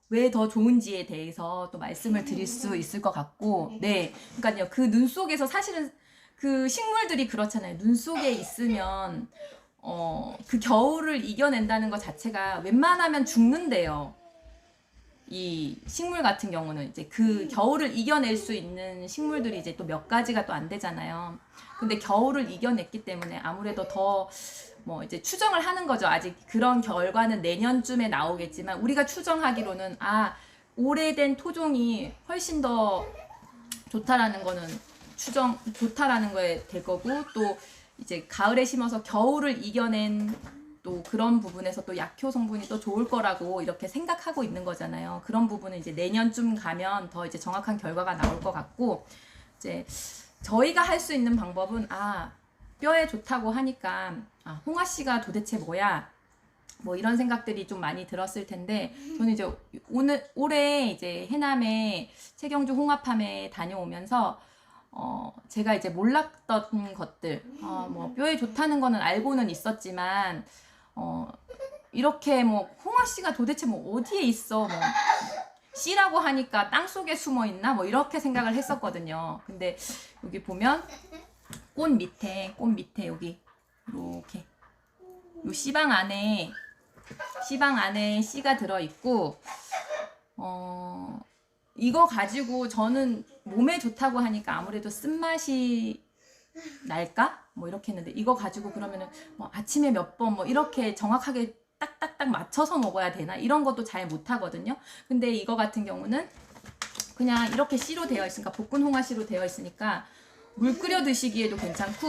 왜 더 좋은지에 대해서 또 말씀을 드릴 수 있을 것 같고, 네, 그러니까요, 그 눈 속에서 사실은 그 식물들이 그렇잖아요. 눈 속에 있으면 그 겨울을 이겨낸다는 것 자체가 웬만하면 죽는데요. 이 식물 같은 경우는 이제 그 겨울을 이겨낼 수 있는 식물들이 이제 또 몇 가지가 또 안 되잖아요. 근데 겨울을 이겨냈기 때문에 아무래도 더 이제 추정을 하는 거죠. 아직 그런 결과는 내년쯤에 나오겠지만, 우리가 추정하기로는 오래된 토종이 훨씬 더 좋다라는 거는 좋다라는 거에 될 거고, 또 이제 가을에 심어서 겨울을 이겨낸 또 그런 부분에서 또 약효 성분이 또 좋을 거라고 이렇게 생각하고 있는 거잖아요. 그런 부분은 이제 내년쯤 가면 더 이제 정확한 결과가 나올 것 같고, 이제 저희가 할 수 있는 방법은 뼈에 좋다고 하니까 홍화씨가 도대체 뭐야? 이런 생각들이 좀 많이 들었을 텐데, 저는 이제 올해 이제 해남에 최경주 홍합함에 다녀오면서 제가 이제 몰랐던 것들, 뼈에 좋다는 거는 알고는 있었지만, 이렇게 홍화씨가 도대체 어디에 있어? 씨라고 하니까 땅 속에 숨어 있나? 이렇게 생각을 했었거든요. 근데 여기 보면 꽃 밑에 여기 이렇게 요 씨방 안에 씨가 들어 있고, 이거 가지고 저는 몸에 좋다고 하니까 아무래도 쓴맛이 날까? 이렇게 했는데, 이거 가지고 그러면은 아침에 몇 번 이렇게 정확하게 딱딱딱 맞춰서 먹어야 되나? 이런 것도 잘 못하거든요. 근데 이거 같은 경우는 그냥 이렇게 씨로 되어 있으니까, 볶은 홍화씨로 되어 있으니까 물 끓여 드시기에도 괜찮고,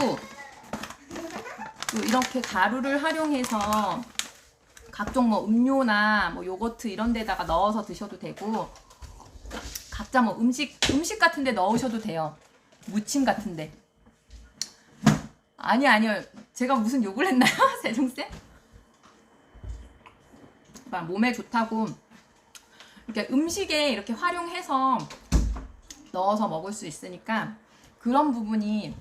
또 이렇게 가루를 활용해서 각종 음료나 요거트 이런 데다가 넣어서 드셔도 되고, 각자 음식 같은 데 넣으셔도 돼요. 무침 같은 데. 아니요. 제가 무슨 욕을 했나요? 세종쌤? 몸에 좋다고 이렇게 음식에 이렇게 활용해서 넣어서 먹을 수 있으니까 그런 부분이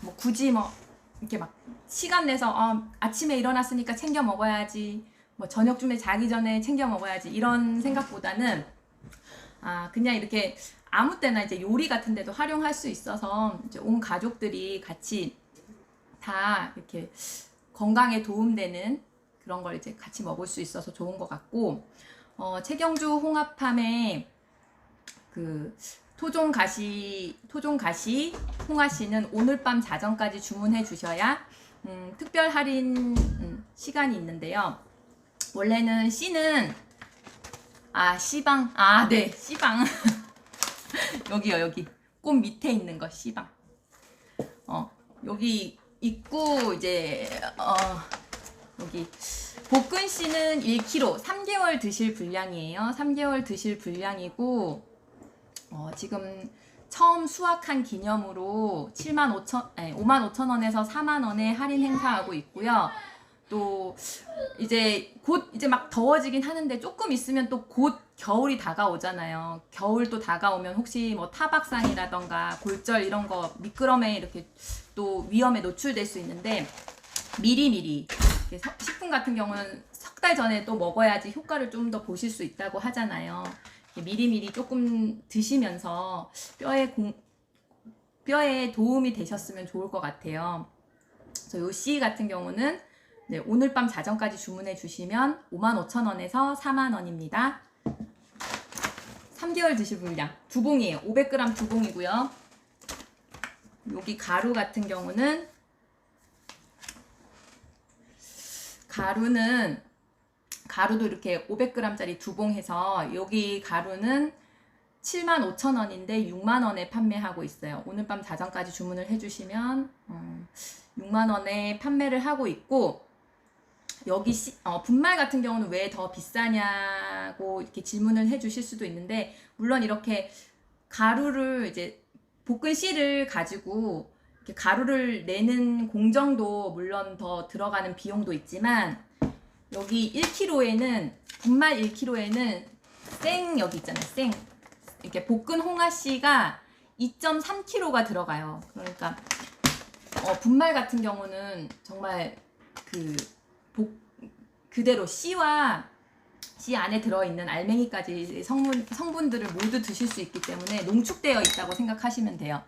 뭐 굳이 뭐 이렇게 막 시간 내서 아침에 일어났으니까 챙겨 먹어야지, 뭐 저녁쯤에 자기 전에 챙겨 먹어야지 이런 생각보다는 그냥 이렇게 아무 때나 이제 요리 같은 데도 활용할 수 있어서 이제 온 가족들이 같이 다 이렇게 건강에 도움되는 그런 걸 이제 같이 먹을 수 있어서 좋은 것 같고, 채경주 홍합함의 그 토종가시 홍화씨는 오늘 밤 자정까지 주문해 주셔야 특별 할인 시간이 있는데요. 원래는 씨는 씨방 네 씨방 여기 꽃 밑에 있는 거 씨방 여기 있고 이제 여기 볶은 씨는 1kg 3개월 드실 분량이에요. 3개월 드실 분량이고 지금 처음 수확한 기념으로 55,000원에서 4만원에 할인 행사하고 있고요. 또 이제 곧 이제 막 더워지긴 하는데 조금 있으면 또 곧 겨울이 다가오잖아요. 겨울 또 다가오면 혹시 뭐 타박상이라던가 골절 이런 거 미끄럼에 이렇게 또 위험에 노출될 수 있는데 미리미리 식품 같은 경우는 석 달 전에 또 먹어야지 효과를 좀 더 보실 수 있다고 하잖아요. 미리미리 조금 드시면서 뼈에 도움이 되셨으면 좋을 것 같아요. 그래서 요 씨 같은 경우는 오늘 밤 자정까지 주문해 주시면 55,000원에서 4만원입니다. 3개월 드실 분량 두 봉이에요. 500g 두 봉이고요. 여기 가루 같은 경우는 가루도 이렇게 500g짜리 두 봉 해서 여기 가루는 75,000원인데 6만원에 판매하고 있어요. 오늘 밤 자정까지 주문을 해주시면 6만원에 판매를 하고 있고, 여기 분말 같은 경우는 왜 더 비싸냐고 이렇게 질문을 해주실 수도 있는데, 물론 이렇게 가루를 이제 볶은 씨를 가지고 이렇게 가루를 내는 공정도 물론 더 들어가는 비용도 있지만, 여기 1kg에는 분말 1kg에는 여기 있잖아요. 이렇게 볶은 홍화씨가 2.3kg가 들어가요. 그러니까 분말 같은 경우는 정말 그대로 씨와 씨 안에 들어있는 알맹이까지 성분들을 모두 드실 수 있기 때문에 농축되어 있다고 생각하시면 돼요.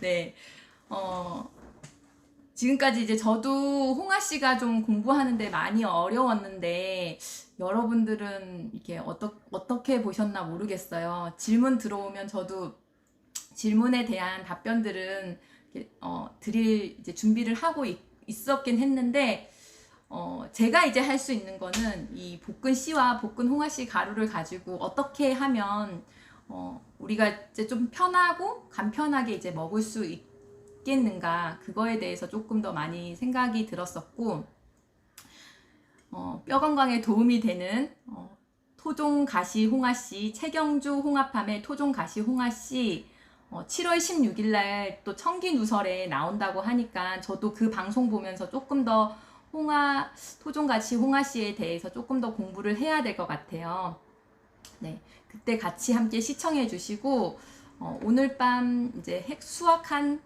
네. 지금까지 이제 저도 홍화씨가 좀 공부하는데 많이 어려웠는데, 여러분들은 이렇게 어떻게 보셨나 모르겠어요. 질문 들어오면 저도 질문에 대한 답변들은 드릴 이제 준비를 하고 있었긴 했는데, 제가 이제 할 수 있는 거는 이 볶은 씨와 볶은 홍화씨 가루를 가지고 어떻게 하면 우리가 이제 좀 편하고 간편하게 이제 먹을 수 있겠는가, 그거에 대해서 조금 더 많이 생각이 들었었고, 뼈 건강에 도움이 되는 토종가시 홍화씨, 채경주 홍합함의 토종가시 홍화씨 7월 16일 날 또 청기누설에 나온다고 하니까 저도 그 방송 보면서 조금 더 토종가시 홍화씨에 대해서 조금 더 공부를 해야 될 것 같아요. 네, 그때 같이 함께 시청해 주시고, 오늘 밤 이제 수확한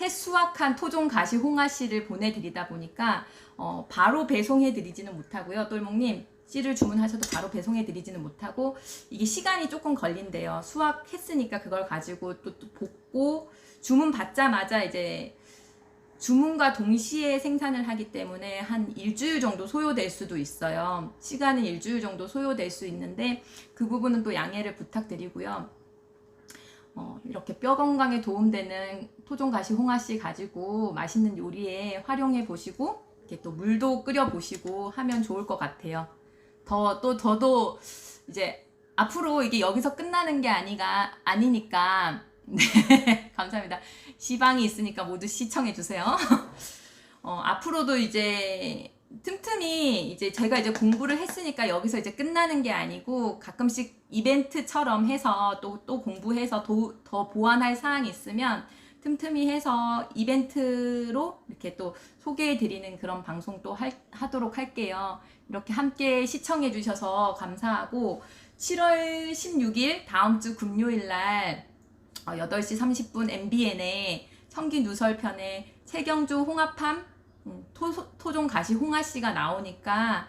해 수확한 토종가시 홍화씨를 보내드리다 보니까 바로 배송해드리지는 못하고요. 똘목님, 씨를 주문하셔도 바로 배송해드리지는 못하고, 이게 시간이 조금 걸린대요. 수확했으니까 그걸 가지고 또 볶고 주문 받자마자 이제 주문과 동시에 생산을 하기 때문에 한 일주일 정도 소요될 수도 있어요. 시간은 일주일 정도 소요될 수 있는데 그 부분은 또 양해를 부탁드리고요. 이렇게 뼈 건강에 도움되는 토종가시 홍화씨 가지고 맛있는 요리에 활용해 보시고, 이렇게 또 물도 끓여 보시고 하면 좋을 것 같아요. 저도 이제 앞으로 이게 여기서 끝나는 게 아니니까 네, 감사합니다. 시방이 있으니까 모두 시청해 주세요. 앞으로도 이제 틈틈이 이제 제가 이제 공부를 했으니까 여기서 이제 끝나는 게 아니고 가끔씩 이벤트처럼 해서 또 공부해서 더 보완할 사항이 있으면 틈틈이 해서 이벤트로 이렇게 또 소개해 드리는 그런 방송 또 하도록 할게요. 이렇게 함께 시청해 주셔서 감사하고 7월 16일 다음 주 금요일 날 8시 30분 MBN에 청기 누설편에 최경주 홍합함 토종 가시 홍아 씨가 나오니까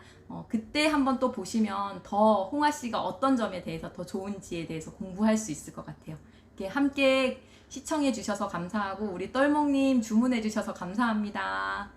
그때 한번 또 보시면 더 홍아 씨가 어떤 점에 대해서 더 좋은지에 대해서 공부할 수 있을 것 같아요. 이렇게 함께 시청해 주셔서 감사하고 우리 똘목님 주문해 주셔서 감사합니다.